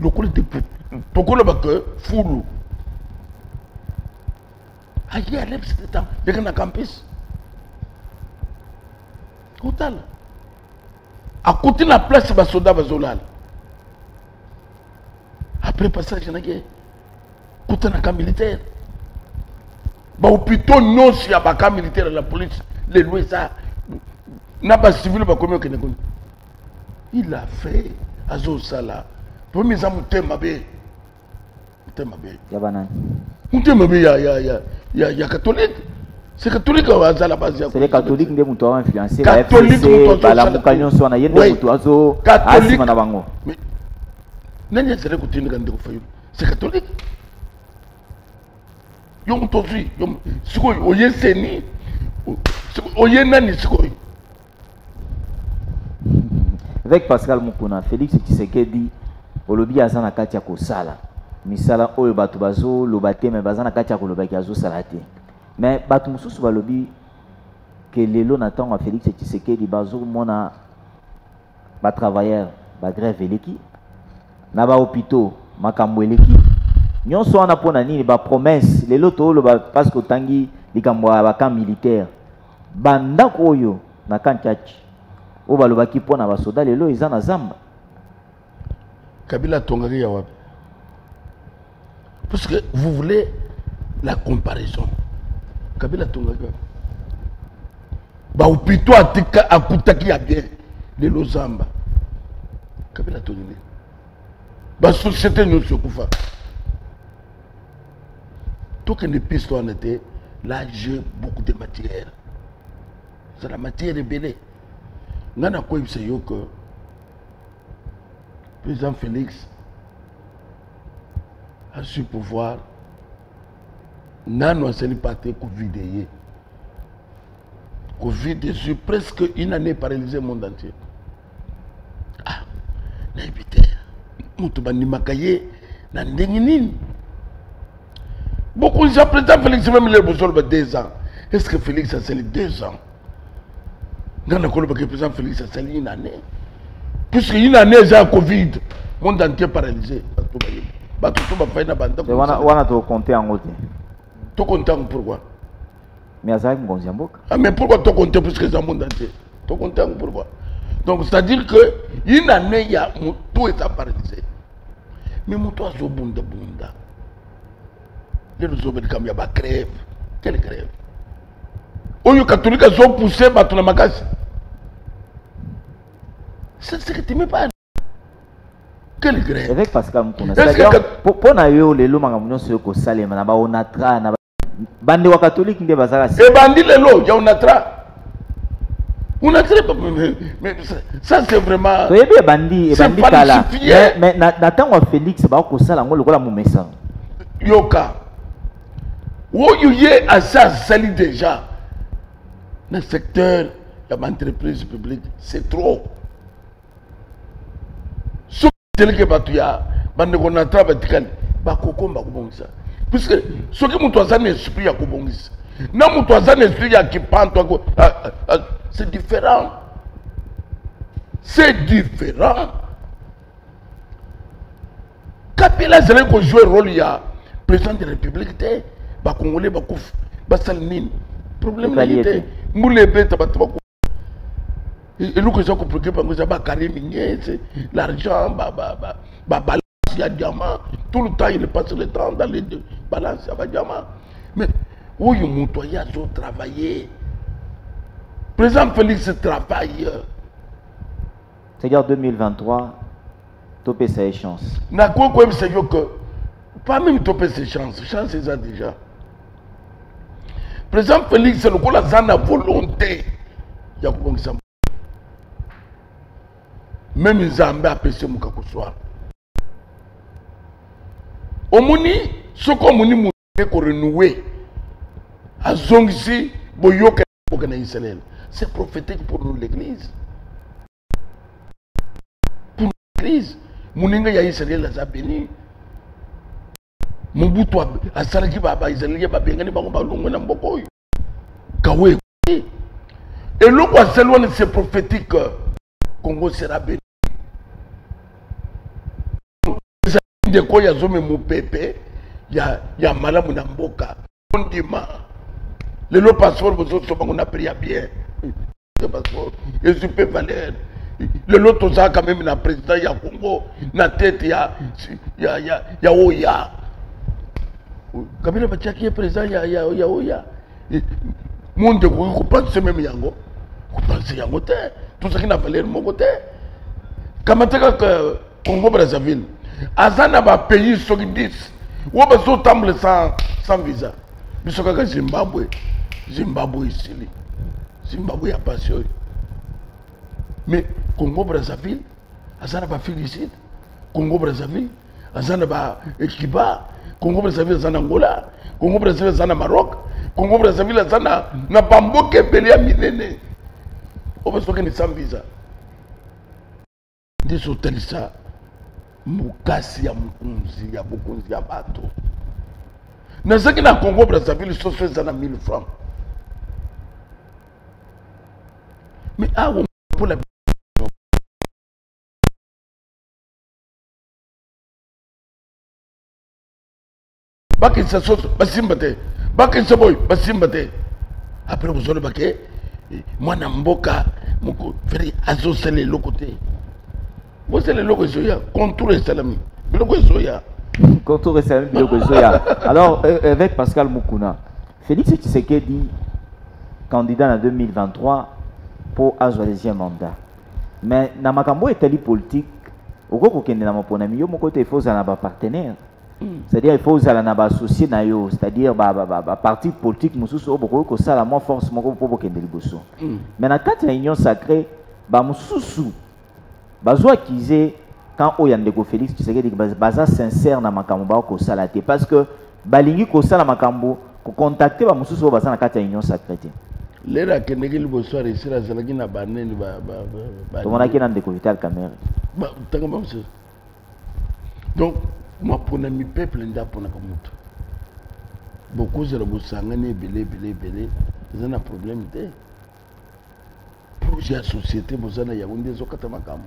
Le coup de pourquoi le bac foulou. Aïe, à l'Epsi de temps, il y a un campus. Total. À côté de la place, il y a un soldat. Après le passage, il y a un camp militaire. Il y a un hôpital, non, s'il y a un camp militaire, la police, les lois, ça. Il n'y a pas de civil, il a fait à Zosala. Pour mes amis, il y a banane. Il y a catholique. C'est catholique à la base. C'est les catholiques qui ont influencé. Catholique, la Moukanyon soit na yende mutuazo. Catholique. Mais c'est catholique. Yom tozi, yom sikoy oye seni. Oye nani sikoy. Avec Pascal Mukuna, Félix Tshisekedi, olobi azana kati ya kosala. Misala oyo batu bazo lobate mais bazana kati ya kolobaki azo salate. Mais batu mususu balobi que lelo natango Félix Tshisekedi bazo mona ba travailleur ba grève eleki na ba hôpitaux makambo eleki nyonso wana pona nini ba promesse lelo to loba parce que tangi likambo ba camp militaire bandako oyo na kanchachi o balobaki pona ba soda lelo izana zamba Kabila tongaki ya wapi. Parce que vous voulez la comparaison. Kabila Tongaka. Bah, ou plutôt à Koutaki a bien les Lozamba. Kabila Tongaka. Bah, société nous se coufa. Tout que les pistes en étaient, là j'ai beaucoup de matière. C'est la matière ébélée. Nous avons quoi que le président Félix. a su pouvoir nano asali parti Covid. Covid est presque une année paralysé le monde entier. Ah, n'habite. Moutouba makaye na ndengini. Beaucoup de gens, président Félix, même les besoins de 2 ans. Est-ce que Félix a sali 2 ans? Non, le président Félix a sali une année. Puisque une année, j'ai un Covid, le monde entier paralysé. On a tout compté en côté. Tout compté pourquoi? Mais ça me mais pourquoi tout compté plus que le monde entier? Tout compté pourquoi? Donc, c'est-à-dire que une année, il y a tout est paralysé. Mais mon toit, c'est bunda. Les gens qui ont crève. Quelle grève? Les catholiques sont poussés par la magasin. C'est ce que tu me parles. Quelle grève? Avec Pascal Moukouna. C'est-à-dire, pour nous, les gens qui ont salé, on a tra, bandi wa catholique nde bazala. Et bandi lelo, il y a un atra. On a très mais ça c'est vraiment. Tu es bandi et bandi kala. Mais n'attends Félix ba ko sala ngolo ko la mumesa. Yoka. Où y est à ça sali déjà. Dans le secteur de l'entreprise publique, c'est trop. Ce que batuya, bande ko na tra batikali, ba kokomba ko bongisa. Puisque ce qui m'a dit esprit à Kobongis, non m'a dit esprit à Kipanto, c'est différent. C'est différent. Kapila c'est là qu'on joue un rôle, il y a président de la République, bah Congolais, bah Kouf, bah Salmine. Problème là, moulé bête, bah Tabako. Et nous que j'ai compris, bah Karim, l'argent, bah il y a diamant, tout le temps il passe le temps dans les deux balances, il y a diamant. Mais où il y a travaillé. Président Félix travaille. C'est-à-dire 2023, topé sa chance. N'a quoi c'est que pas même topé ses chances, chance c'est ça déjà. Président Félix c'est le coup la zana volonté. Il y a comme ça. Même les Zambés appellent ce Moukakoussoir. Omuni, ce qu'on m'a dit qu'on renouer, à Zongsi, Boyoka, Israël. C'est prophétique pour nous l'église. Pour l'église, Mouninga ya Israël a béni. Mobutu a Saraki Baba Israël, Babengani Baba Longona Mbokoy. Kawe. Et le quoi c'est prophétique. Congo sera béni. De quoi il y a zome mon pépé, il y a madame Namboka, on dit le lot passeport vous autres on a pris à bien, le passeport, et je peux valer, le lot tout ça quand même na président il y a Congo, na tête il y a Oya, quand même le qui est président il y a Oya, monde de vous comprenez même yango, vous pensez yango tout ce qui n'a pas l'air mon côté, comment que Congo Brazzaville. Azana ba pays sur 10. Ou ba so tamble sans visa. Bisoka Zimbabwe. Zimbabwe ici. Zimbabwe a passé. Mais Congo Brazzaville, Azana ba félicite. Congo Brazzaville, Azana ba Kiba, Congo Brazzaville Azana Angola, Congo Brazzaville Azana Maroc, Congo Brazzaville Azana na Bamboke Belia Minene. Ou ba so que sans visa. Des hôtels ça. Mukasi ya mukunzi ya bukunzi ya bato. Nazaki na Congo Brazzaville so fait ça na 1000 francs. Mais pour la Baki sa sauce basimbate. Baki sa boy basimbate. Après vous allez baké moi na mboka moko feri azosele lokote. Vous c'est le logo Zoya, contour et salami. Le logo Zoya. Contour et salami, le logo Zoya. Alors, avec Pascal Moukouna, Félix Tshisekedi, candidat en 2023 pour un deuxième mandat. Mais dans ma cambo est politique, au cours de mon ponami, mon côté il faut un partenaire. C'est-à-dire il faut un associé nayo, c'est-à-dire parti politique, mususu beaucoup que ça la moins force mon pour qu'il bosso. Mais dans quatre réunions sacrées, mususu. Bazo accusé quand Oyandeko Félix Tshisekedi baza sincère na makambo ba ko sala te parce que balingi ko sala makambo ko contacter ba mususu baza na kati ya union sacrée. Lera kendeki liboso aresira azalaki na baneni tomonaki na ndeko Vital Kamerhe tanga mamse. Donc moi pona mi peuple nda pona ka mutu beaucoup zela bosangani ebele eza na problème te projet ya société bozana yango nde ezokata makambo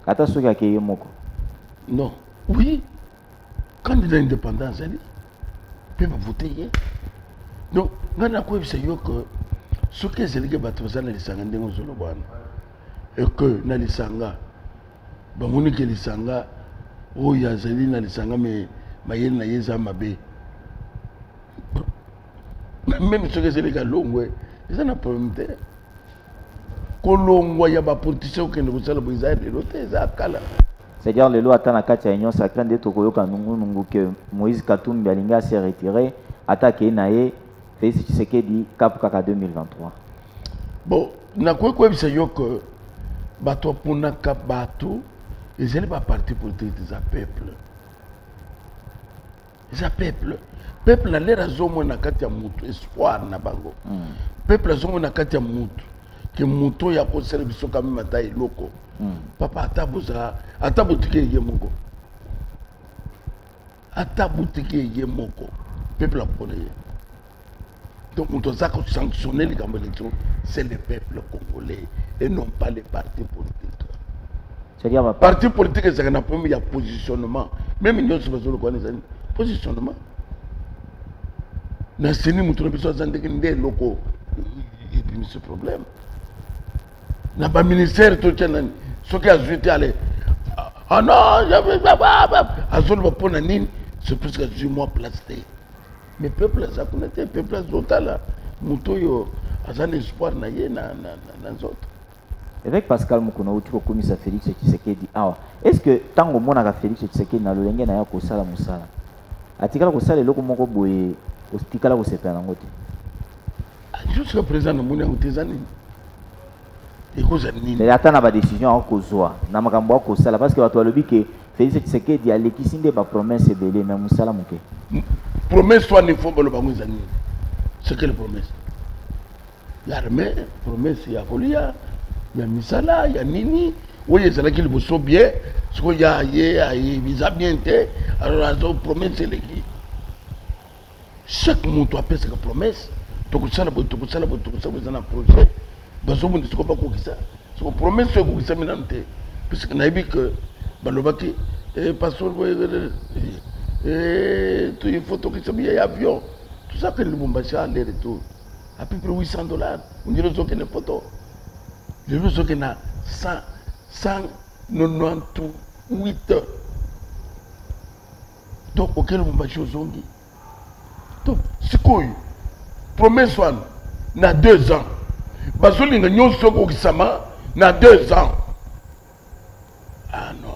ata soki akeye moko. Non, oui, candidat indépendance ali peut voter ye. Donc ngana ko ebisa yo que ce que zelike bato bazana lisanga ndengo zolo bwana et que na lisanga bamoni ke lisanga o ya zeli na lisanga me mayeli na yeza mabe même ce que zelika longwe eza na problème te kolongwa ya ba politicien ko ne bosala boza de l'autre eza kala. C'est-à-dire le loi attend la carte union sacrée de Tokoyoka Nungu que Moïse Katumbi Alinga s'est retiré attaqué naé Félix Tshisekedi cap kaka 2023. Bon, na quoi ebisa yo que bato pona cap bato ezali ba parti politique des peuple. Les peuple na lera zomo na kati ya mutu espoir na bango. Peuple zomo na kati ya mutu que mutu ya ko service ka mata iloko. Papa ata boutique ye moko. Ata boutique ye moko. Peuple a connaît. Donc on doit sanctionner les élections, c'est le peuple congolais et non pas les partis politiques. C'est-à-dire les partis politiques, c'est un premier positionnement. Même nous sommes sur le positionnement. Dans ce niveau, nous avons des locaux. Et puis ce problème. Dans le ministère, tout le monde, ce qui a ajouté, ah non, c'est plus que 18 mois placé. Mais le peuple, ça connaît, le peuple, ça là, Moutoyo, a un espoir dans les autres. Avec Pascal Moukouna, tu as commis ça Félix Tshisekedi. Est-ce que tant que mon a Félix Tshisekedi na l'olenge na ya kosala musala, atikala kosala loko moko boye, ostikala kosepa na ngote. Jusqu'à présent, nous avons des années. Mais attends na ba décision en kozwa, na makambo ya kosala parce que bato alobi que Félix Tshisekedi alekisi nde ba promesse ebele mais musala moke. Promesse soit ne faut pas le bango zani. C'est quelle promesse? L'armée, promesse ya kolia, ya misala, ya nini. Oui, c'est là qu'il vous sauve bien. Ce qu'il y a, visa bien te. Alors, la promesse, c'est qui? Chaque monde doit faire cette promesse. Donc, ça, la projet. Bazo monde, c'est pas quoi ça. C'est une promesse, c'est quoi ça maintenant te. Parce que n'a dit que, balobaki, passeport, il faut que ça y avion. Tout ça que le Bombachi a l'air et tout. À peu près $800. On dirait que les photos. Les gens qui ont 198 heures. Donc, auquel Bombachi aux ongi. Donc, c'est quoi? Promesse one, na 2 ans. Bazolinga nyonso ko kisama na 2 ans. Ah non.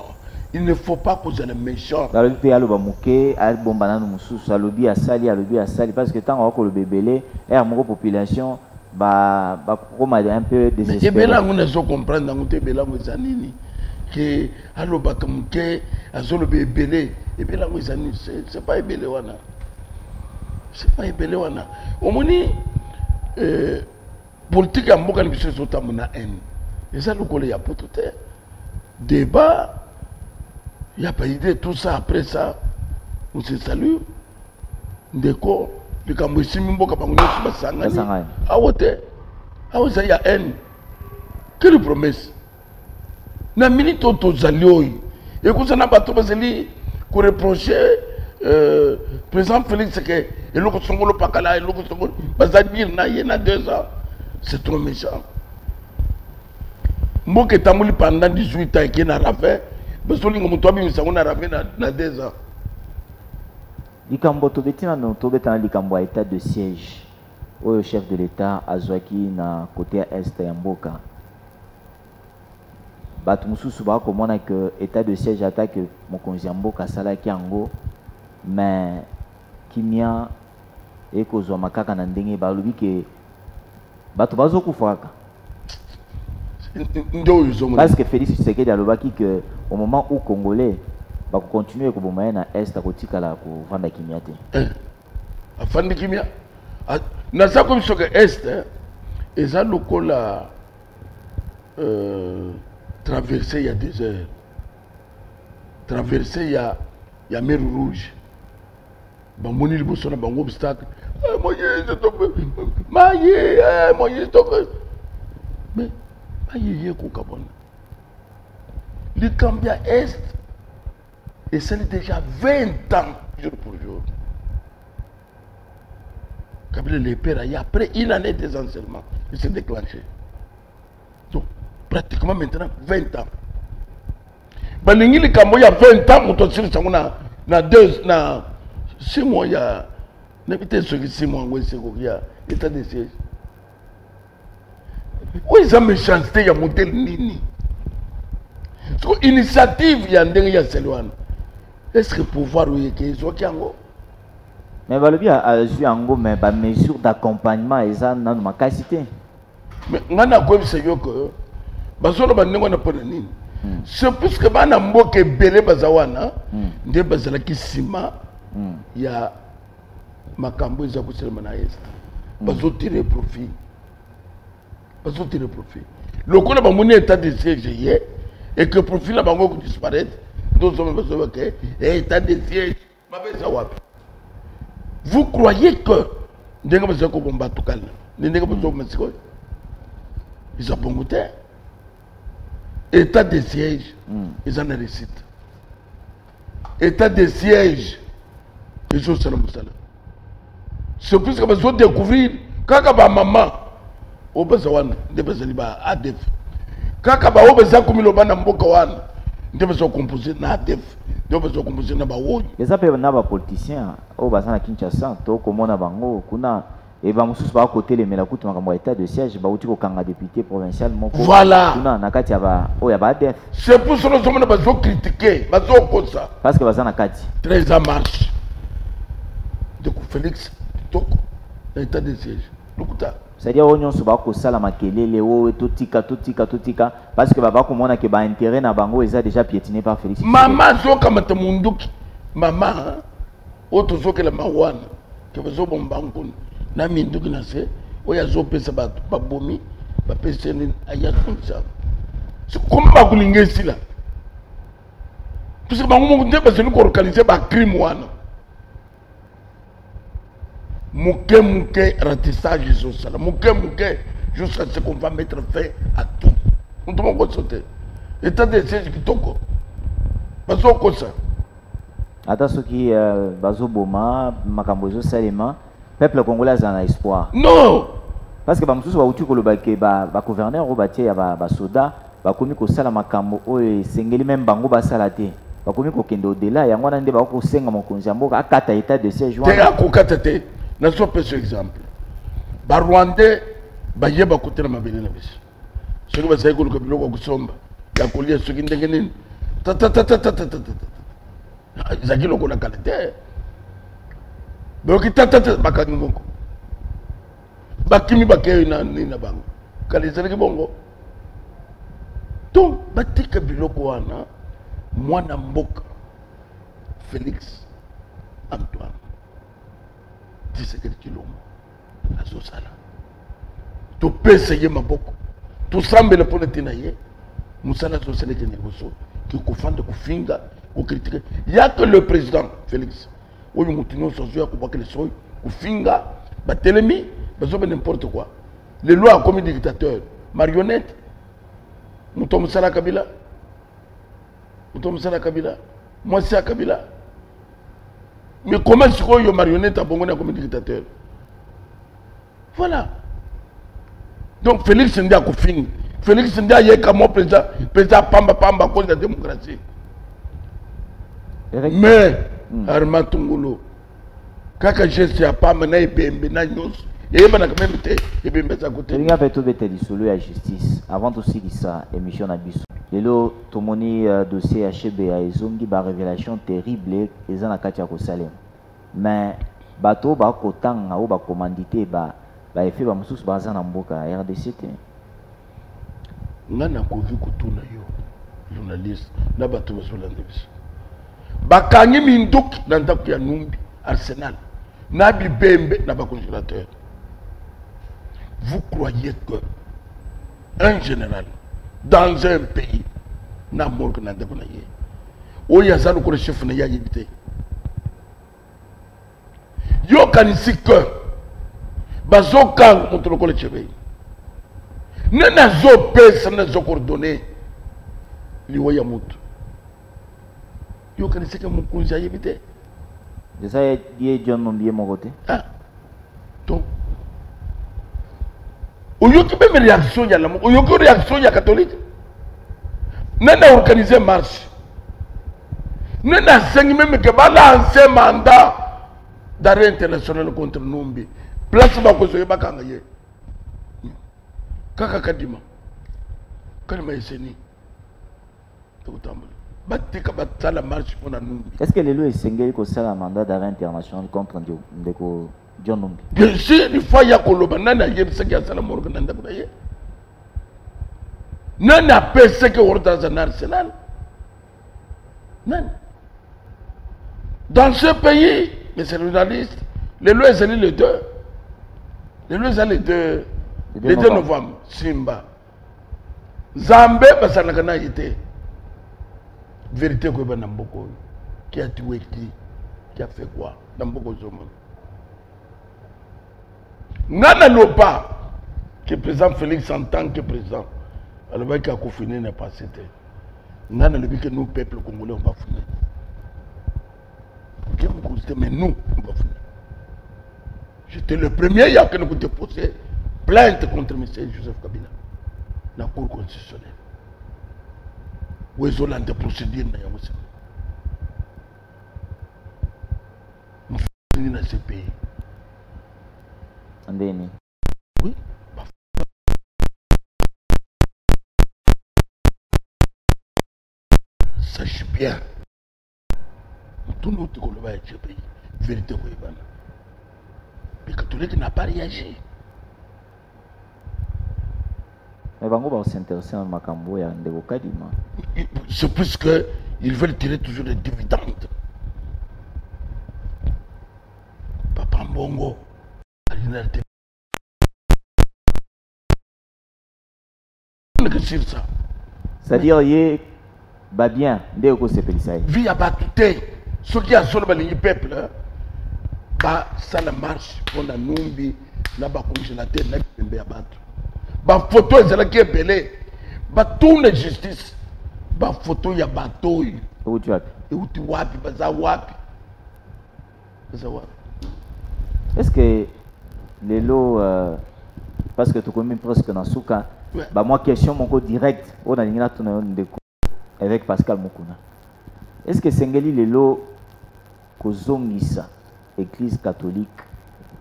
Il ne faut pas causer les méchants. Alobi pe aloba muke albomba nanu mususu alobi asali parce que tant ko le bébélé et moko population ba koma un peu désespéré. Mais bela ngona zo comprendre ngote bela ngozanini que aloba muke azolo bébélé et bela ngozani c'est pas bébélé wana. C'est pas bébélé wana. Omoni politique ya mboka ni biso zotamuna haine. Et ça le collé ya potote. Débat. Il n'y a pas idée, tout ça, après ça, on se salue. Ndeko, le Cambodgien, Mimboka, Sangani. Ah ouais, il y a haine. Quelle promesse? Na minute au Tozalioi. Et quand ça n'a pas tout basé, qu'on reprochait, président Félix, que et l'autre Songolo Pakala, et l'autre Songolo, Bazadir, il y a 2 ans. C'est trop méchant. Mboka Tamouli pendant 18 ans, qui n'a pas fait. Mais si on a ramené dans 2 ans. Likambo tobetina no tobetana likambo état de siège. Le chef de l'État azwaki na côté est ya mboka. Batu mususu ba komona que état de siège attaque mokonzi ya mboka salaki yango mais kimia ekozwa makaka na ndenge balobi ke batu bazokufaka. Parce que Félix Tshisekedi a le que au moment où Congolais va continuer à bomber na est à côté de la vendre kimia te. À vendre kimia. Na ça comme sur est et ça le col a traversé il y a des heures. Traversé il y a mer rouge. Bon moni le bosso na bango obstacle. Moïse stop. Moïse stop. Mais Maïe Koukabon. Le Cambia Est et c'est déjà 20 ans jour pour jour. Kabila les pères après une année des enseignements, il s'est déclenché. Donc pratiquement maintenant 20 ans. Balingi le Cambo il y a 20 ans, on t'a dit na 6 mois il y a n'habité sur 6 mois où c'est qu'il y a état de siège. Où est-ce que méchanceté il y a modèle nini? Initiative il y a ndenge ya Selwan. Est-ce que pouvoir oui que soit qui ango? Mais le bien a joué ango mais ba mesure d'accompagnement et ça dans ma capacité. Mais ngana ko c'est yo que bazolo ba ndenge na pona nini? C'est plus que bana mboke belé bazawana nde bazala ki sima ya makambo za kuselema na est. Bazo tirer profit. Bazo tirer profit. Le coup ba moni état de siège et que profil la bango disparaître. D'autres hommes besoin que état de siège. Vous croyez que ndenge besoin ko bomba tukala. Ndenge besoin ko ils ont bon goûté. État de siège, ils en réussite. État de siège, ils ont salam salam. C'est plus que besoin de découvrir kaka ba maman au besoin de besoin ba ADF. Kaka ba o besoin comme le bana mboka wana de besoin composer na ADF, de besoin composer na ba wo. Les appels na ba politiciens au bassin na Kinshasa to komona bango kuna et ba mususu ba côté les melakutu makambo état de siège ba uti ko kanga député provincial moko. Voilà. Kuna na kati ya ba o ya ba ADF. C'est pour ça que nous besoin critiquer, besoin comme ça. Parce que bassin na kati 13 ans marche. De Félix Toko l'état de siège. Lokuta. C'est-à-dire on nyonso ba ko sala makelele o totika parce que baba ko mona que ba intérêt na bango eza déjà piétiné par Félix. Maman zo kamata munduki. Maman auto zo que la mawana que bezo bomba nkuni. Na minduki na se o ya zo pesa ba bomi ba pesa ni aya kunsa. C'est comme ba kulingesi là. Parce que bango mo ndeba se ni ko organiser ba crime wana. Mouké ratissage social, mouké jusqu'à ce qu'on va mettre fin à tout. Nous devons sauter. État de siège qui toko. Bazo kosa. Ata soki bazo boma makambozo salema peuple congolais a espoir. Non. Parce que ba mususu ba uti ko lobake ba gouverneur o batie ya ba soda ba komi ko sala makambo o sengeli même bango ba salate. Ba komi ko kendo au-delà ya ngwana nde ba ko senga mokonzi mboka akata état de siège wana. Te akokata te. Na so pese exemple. Ba Rwandais ba yeba kotela mabele na biso. Soki ba sayi ko biloko kusomba ya kolia soki ndenge nini. Ta. Zaki loko na kalite. Boki ta bakani ngoko. Bakimi bakay na nina bango. Kalite ki bongo. Donc batika biloko wana mwana mboka Félix Antoine Tshisekedi Tshilombo azosala topesa ye maboko tosambela mpona te na ye mosala azosalaki liboso kikofanda kofinga kokritike yaka le président Félix oyo motu nyonso azoya kobwakela soyo kofinga batelemi bazoba n'importe quoi le loi akomi dictateur marionnette moto mosala Kabila mwasi ya Kabila. Mais comment est-ce que marionnette a bongoné comme dictateur? Voilà. Donc Félix Ndia Koufing. Félix Ndia y est comme président Pamba à cause de la démocratie. Mais Arma Tungulu, quand je suis à Pamba, na Ebembe, na Nyos, et ben quand même été Ebembe à côté. Il y a fait tout bête dissolu à justice. Avant aussi de ça, émission à Bissou. Lelo tomoni dossier HB a ezongi ba révélation terrible eza na kati ya kosalem. Mais bato ba kotanga ou ba commandité ba effet ba mususu baza na mboka RDC te. ngana kovi kutuna yo journaliste na bato bazolanda biso bakangi minduki na ndako ya Numbi Arsenal na bibembe na bacongélateur. Vous croyez que un général dans un pays na morgue na ndako na ye oya zalo ko chef na ya yibite yo kanisi que bazoka contre le chebe nena zo pesa na zo coordonner liwa ya mutu yo kanisi que mukunzi yibite de ça y John Numbi mon côté ah donc oyo ki même réaction ya la oyo ki réaction ya catholique nena organiser marche nena sengi même que balance mandat d'arrêt international contre Numbi place ba ko so bakanga ye kaka kadima kalima eseni to tambula batika batala marche pour Numbi. Est-ce que les lois essengeli ko sala mandat d'arrêt international contre ndeko John Numbi? Bien sûr, il faut y avoir le nana yebisa ki asala morgue nanda kuna ye nana pese que orda za Arsenal nana dans ce pays, mais c'est le journaliste, les lois sont les deux. Les lois sont les 2 novembre. Simba. Zambé, parce que n'a été. Vérité que ben Namboko. Qui a tué qui a fait quoi? Namboko Zoman. Nana non pas que le président Félix en tant que président. Alors qu'il a confiné n'est pas cité. Nana le dit que nous, peuple congolais, on va finir. Mais nous, j'étais le premier il y a que nous déposé plainte contre M. Joseph Kabila dans la Cour constitutionnelle. Où ils ont la procédure nous faisons dans ce pays. Andeni. Oui. Sache bien. Tout le monde va être pays. Vérité, oui, mais catholique n'a pas réagi. Mais Bango va s'intéresser dans Makambo et Ndeko Kadima. C'est plus qu'ils veulent tirer toujours des dividendes. Papa Mbongo, c'est-à-dire, il va bien, Ndeko Sepelisa. Vie à battuté. Ceux qui ont sur le peuple, ça la marche pour la Numbi, la congélateur, la Bembe à battre. Ba photo est là qui est belé. Ba tourne justice. Ba photo ya bateau. Et où tu vas? Et où tu wapi, baza wapi. Baza wapi. Est-ce que les lots, parce que tu connais presque dans Souka, bah moi question mon code direct, on a l'ingénieur avec Pascal Mukuna. Est-ce que Sengeli les lots kozongisa Église catholique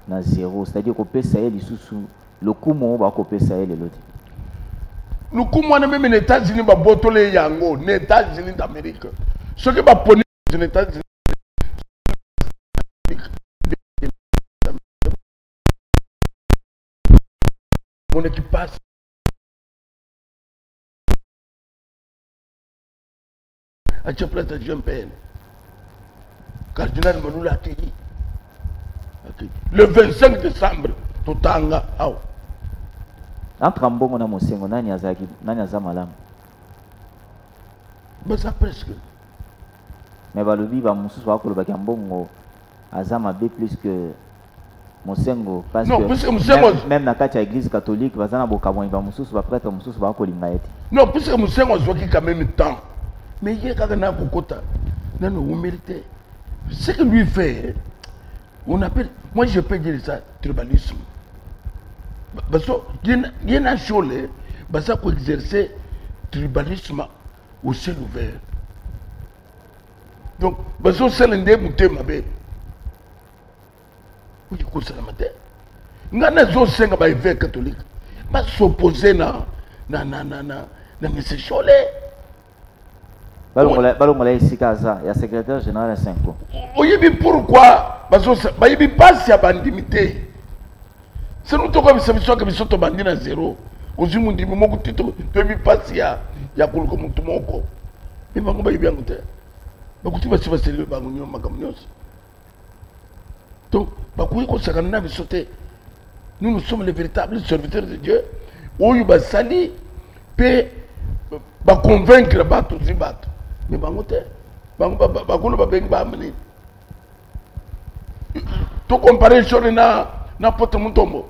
na zéro, c'est-à-dire qu'on peut sailler les sous le coup mon va couper sailler les lots. Le coup moi même les États-Unis ba botolé yango, les États-Unis d'Amérique. Ce qui va poni les États-Unis. Mon équipe passe. À ce place de Jean-Pierre. Cardinal Manoula accueilli. Le 25 décembre, Totanga. Entre Mbongo na Mosengo, nani aza malam. Mais ça presque. Mais balobi ba mususu ba koloba ki Mbongo azama B plus que Mosengo parce non, que même na kati ya église catholique bazana bokamwa ba mususu ba prêtre mususu ba kolinga ete. Non, parce que Mosengo zoki quand même temps. Mais il y a quand même kokota. Non, vous méritez. Ce que lui fait, on appelle, moi je peux dire ça, tribalisme. Parce qu'il y a une chose, parce qu'on exercer tribalisme au ciel ouvert. Donc, parce que c'est l'un des moutons, ma belle. Où il y a la matin. Nous avons 5 évêques catholiques. Mais s'opposer na M. Cholet. Balongola Sikaza, il y a secrétaire général à 5 ans. Oui, mais pourquoi? Parce que il n'y a pas si à bandimité. C'est nous qui sommes bandits à zéro. Ozi mundi moko tito pebi pasi ya kuluka mutu moko. Mais bango ba bien côté. Bakuti ba siba sele bango nyo makamnyos. Donc bakuyi ko sakana bi sauter. Nous sommes les véritables serviteurs de Dieu. Oyo ba sali pe ba convaincre ba tout zibato. Mais bango te. Bango ba kulu ba bengi ba ameni. To comparer sur na poto mutombo.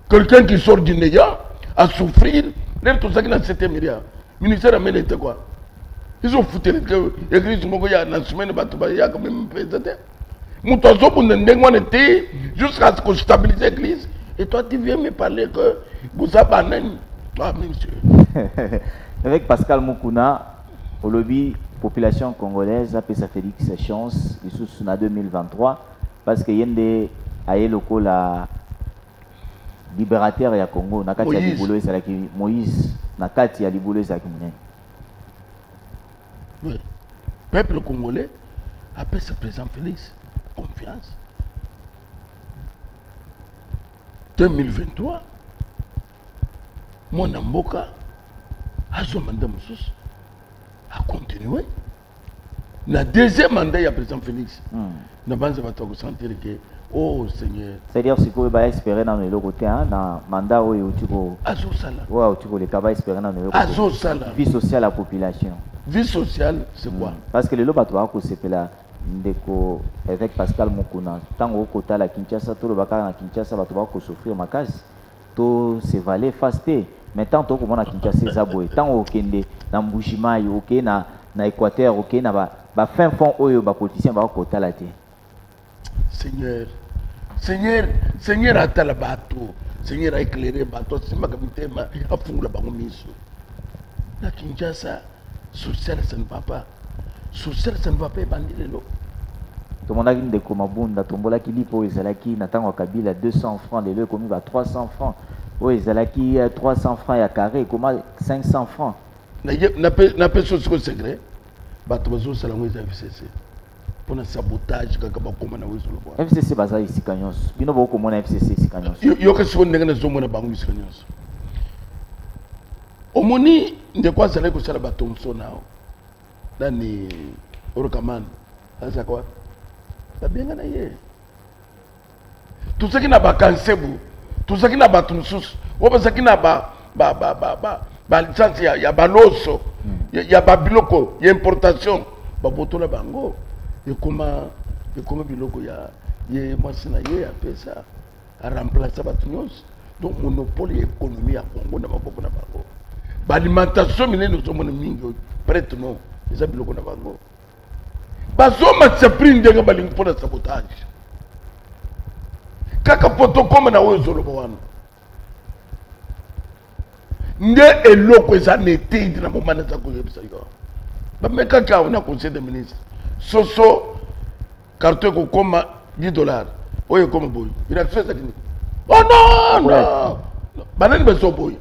Quelqu'un qui sort du néant à souffrir, tout ça qui n'a 7 milliards. Le ministère a mené quoi? Ils ont foutu l'église, il y a une semaine, il y a quand même présenté. Jusqu'à ce qu'on stabilise l'église. Et toi, tu viens me parler que vous avez ah, monsieur. Avec Pascal Moukouna, au lobby population congolaise a fait sa Félix chance, il sous 2023. Parce que yende aye loko la libérateur ya Congo nakati ya libolo ezalaki Moïse nakati ya libolo ezalaki munene. Oui. Peuple congolais appelle ce président Félix confiance. 2023 mon mboka a son mandat moussous a continué. Le deuxième mandat, il y a le président Félix. Nous avons sentir que, oh Seigneur. C'est-à-dire que vous pouvez espérer dans le côté, dans le mandat où vous avez espérer dans le côté. Vie sociale à la population. Vie sociale, c'est quoi? Parce que le lot c'est là, avec Pascal Moukouna, tant au côté la Kinshasa, tout le Bakar à Kinshasa, va souffrir ma case. Tout se valait fasté. Mais tant que vous avez Kinshasa, Zaboué, tant au Kende, dans Mbujimaï, ok, na Équateur, ok, na ba fin fond oyo ba politicien ba ko talate. Seigneur a tala bateau, Seigneur a éclairé bateau, c'est ma kabitema a fungula bango miso. Na Kinshasa, social ça ne va pas. Social ça ne va pas bandile lo. Tout le monde a dit que Mabunda tombola ki lipo ezalaki na tango Kabila 200 francs de l'eau commis va 300 francs. Oh ezalaki 300 francs ya carré, comment 500 francs. Na pe chose secret. Batozo salangwe za FCC. Pour le sabotage kaka ba komana wezo lo. FCC baza ici kanyos. Bino ba ko mona FCC ici kanyos. Yo ka siko ndenge na zo mona bangu ici kanyos. Omoni nde kwa sala ko sala batomso nao. Nani Orokaman. Asa kwa. Babenga na ye. Tout ce qui n'a pas kansebu, tout ce qui n'a pas tumsus, ou pas ce qui n'a pas licence ya baloso. Il y a babiloko, il y a importation. Baboto la bango. Et comment biloko ya masina ye a fait ça a remplacé batunios. Donc monopole économie à Congo na maboko na bango. Alimentation mine nous sommes mingi prête non. Les biloko na bango. Bazoma se prendre nga balingi pour le sabotage. Kaka poto comme na wezo lo bwana. Nde eloko eza nete na momana za ko yebisa yo. Ba meka ka on a conseil des ministres. Soso carton ko koma $10. Oye comme boy. Il a fait ça. Oh non non. Banani beso boy.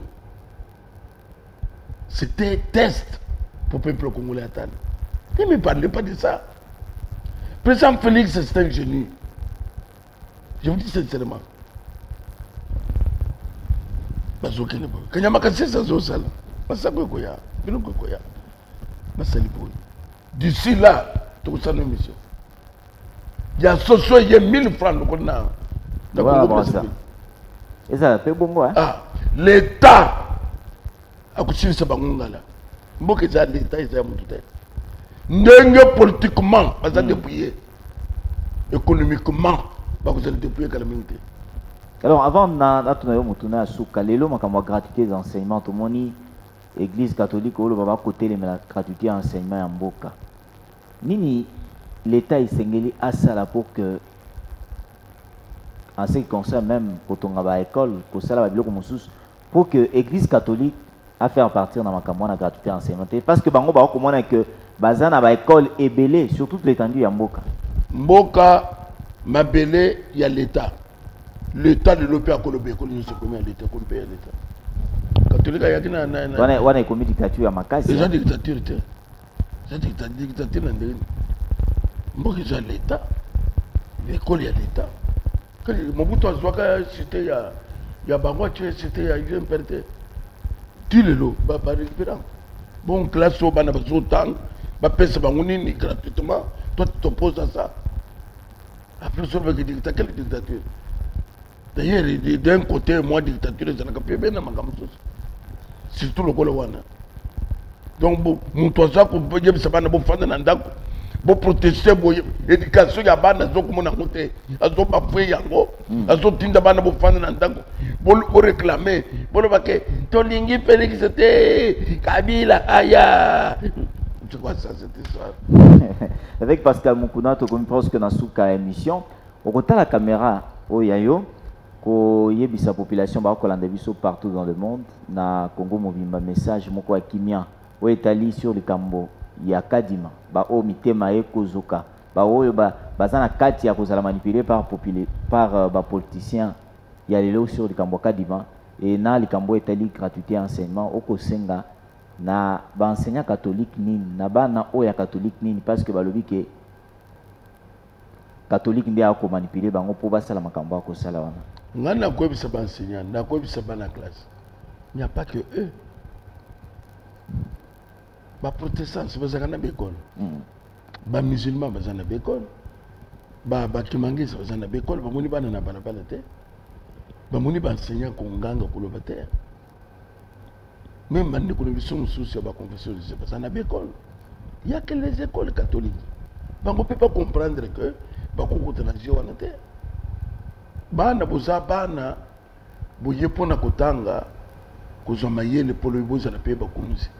C'était un test pour le peuple congolais attendre. Ne me parlez pas de ça. Président Félix c'est un génie. Je vous dis sincèrement. Bazokene boy. Kanyama kasisa zo sala. Masako ko ya. Bino ko ya. Masali boy. D'ici là, tu as une mission. Il y a socio, il y a 1000 francs. Et ça fait bon, hein? Ah, l'État a couché ce bangala. Mboka za l'État, ils ont tout. N'engue politiquement, pas à dépouiller. Économiquement, pas à dépouiller calamité. Alors, avant de à Souka, les lois ont gratuité d'enseignement. Tout le monde, Église catholique, on va côté la gratuité d'enseignement en Mboka. Nini, l'État est singeli à ça pour que, en ce qui concerne même pour ton école, pour ça, pour que l'Église catholique a fait partir dans ma gratuité d'enseignement. Parce que bango ba comment que bazana ba école est belé sur toute l'étendue ya Mboka. Mboka ma belé il y a l'État. L'État de l'OPA à Colobé, nous sommes combien l'État qu'on paye l'État. Catholique il y a qui on a commis dictature à Makasi. Les gens dictature c'est dictature dans les Mboka il y a l'État. L'école il y a l'État. Mobutu azwaka cité ya bango tu cité ya UMPRT tilelo ba récupérant bon classe au bana bazotang ba pesa bango nini gratuitement toi tu t'opposes à ça après sur le dictateur quelle dictature d'ailleurs d'un côté moi dictature ça n'a pas bien na makamso surtout le Wana donc mutu azako yebisa bana bo fanda na ndako bo protester bo éducation ya bana zokomona ngote azo bafwe yango azo tinda bana bo fanda na ndako bo réclamer bo lo bake tolingi Félix c'était Kabila aya tu vois ça c'était ça avec Pascal Mukuna to comme presque na suka émission au côté la caméra o yayo ko yebisa population ba ko landa biso partout dans le monde na Congo mobimba message moko ya kimia o etali sur le Cambo ya kadima ba o mitema e kozoka ba oyo bazana kati ya kozala manipulé par ba politiciens ya lelo sur le Cambo kadima et na le Cambo etali gratuité enseignement o kosenga na ba enseignant catholique nini na bana o ya catholique nini parce que ba lobi ke catholique ndia ko manipulé bango po basala makambo ko sala wana ngana ko bisa ba enseignant na ko bisa bana classe il n'y a pas que eux ba protestants bazana bekon ba musulmans bazana bekon ba kimangisa bazana bekon ba moni bana na bana balate ba moni ba enseignant ko nganga ko lo bate même bande ko biso mususu ba confession de bazana bekon il y a que les écoles catholiques ba on peut pas comprendre que ba ko kutana jiwana te bana boza bana boye pona kotanga kozoma yele polo boza na pe ba kunzi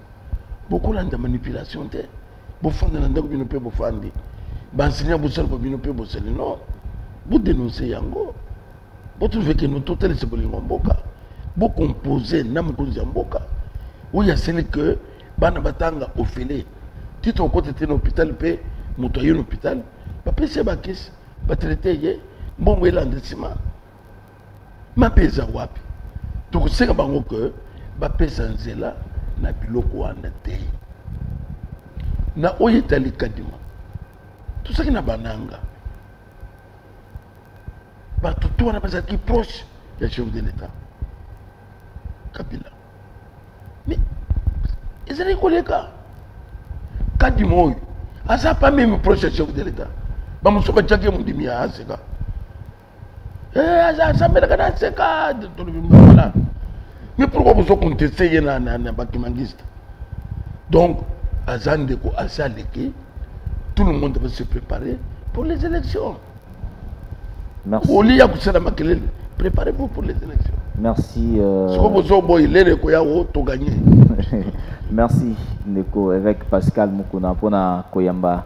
beaucoup de manipulation te bo fanda na ndako bino pe bo fandi ba enseignant bo sala bino pe bo sala non bo dénoncer yango bo trouver que nous total c'est bolingo mboka bo composer na mokonzi ya mboka où il y a celle que bana batanga ofele tito côté te hôpital pe moto yo hôpital ba pese ba kesi ba traiter ye mbongo elandisima ma pesa wapi to kuseka bango que ba pesa nzela na biloko wana te na oyo etali kadima tosaki na bananga bato to wana bazalaki proche ya chef de l'état Kabila mais ezalaki koleka kadima oyo aza pa meme proche ya chef de l'état bamosusu batiaki mondimi ya aseka asambelaka na aseka tolobimala. Mais pourquoi vous avez contesté na bakimangiste? Donc, à Zandeko, à Saleke, tout le monde va se préparer pour les élections. Merci. Préparez-vous pour les élections. Merci. Merci, Ndeko, avec Pascal Mukuna pour na Koyamba,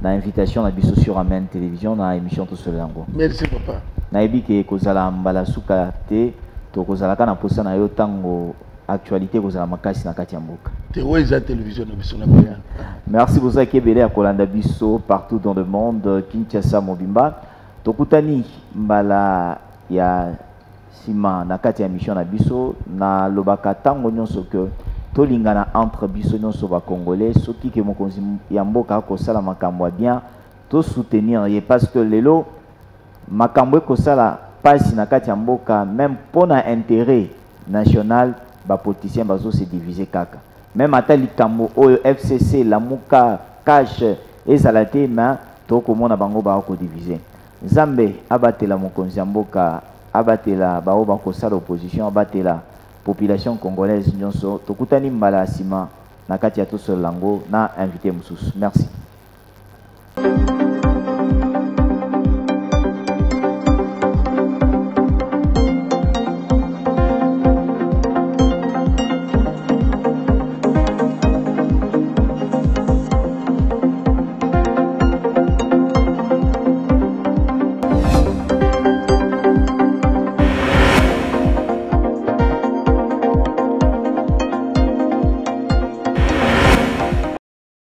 na invitation na biso sur Amen Télévision, na émission tout seul yango. Merci, papa. Na ebike kozala mbala suka te. Kozalaka na posa na yo tango actualité kozala makasi na kati ya mboka. Télévision na biso na koya. Merci pour ça kebele ya kolanda biso partout dans le monde Kinshasa mobimba. Tokutani mbala ya sima na kati ya mission na biso na lobaka tango nyonso que tolingana entre biso nyonso ba congolais soki ke mokonzi ya mboka ko sala makambo bien to soutenir ye parce que lelo makambo ko sala pasi na kati ya mboka même pour na intérêt national ba politicien bazo se diviser kaka même ata likambo oyo FCC Lamuka cash ezalate mais to komona bango ba ko diviser Nzambe abatela mokonzi ya mboka abatela bao ba ko sala opposition abatela population congolaise nyonso tokutani mbala sima na kati ya to lango na invité mususu merci.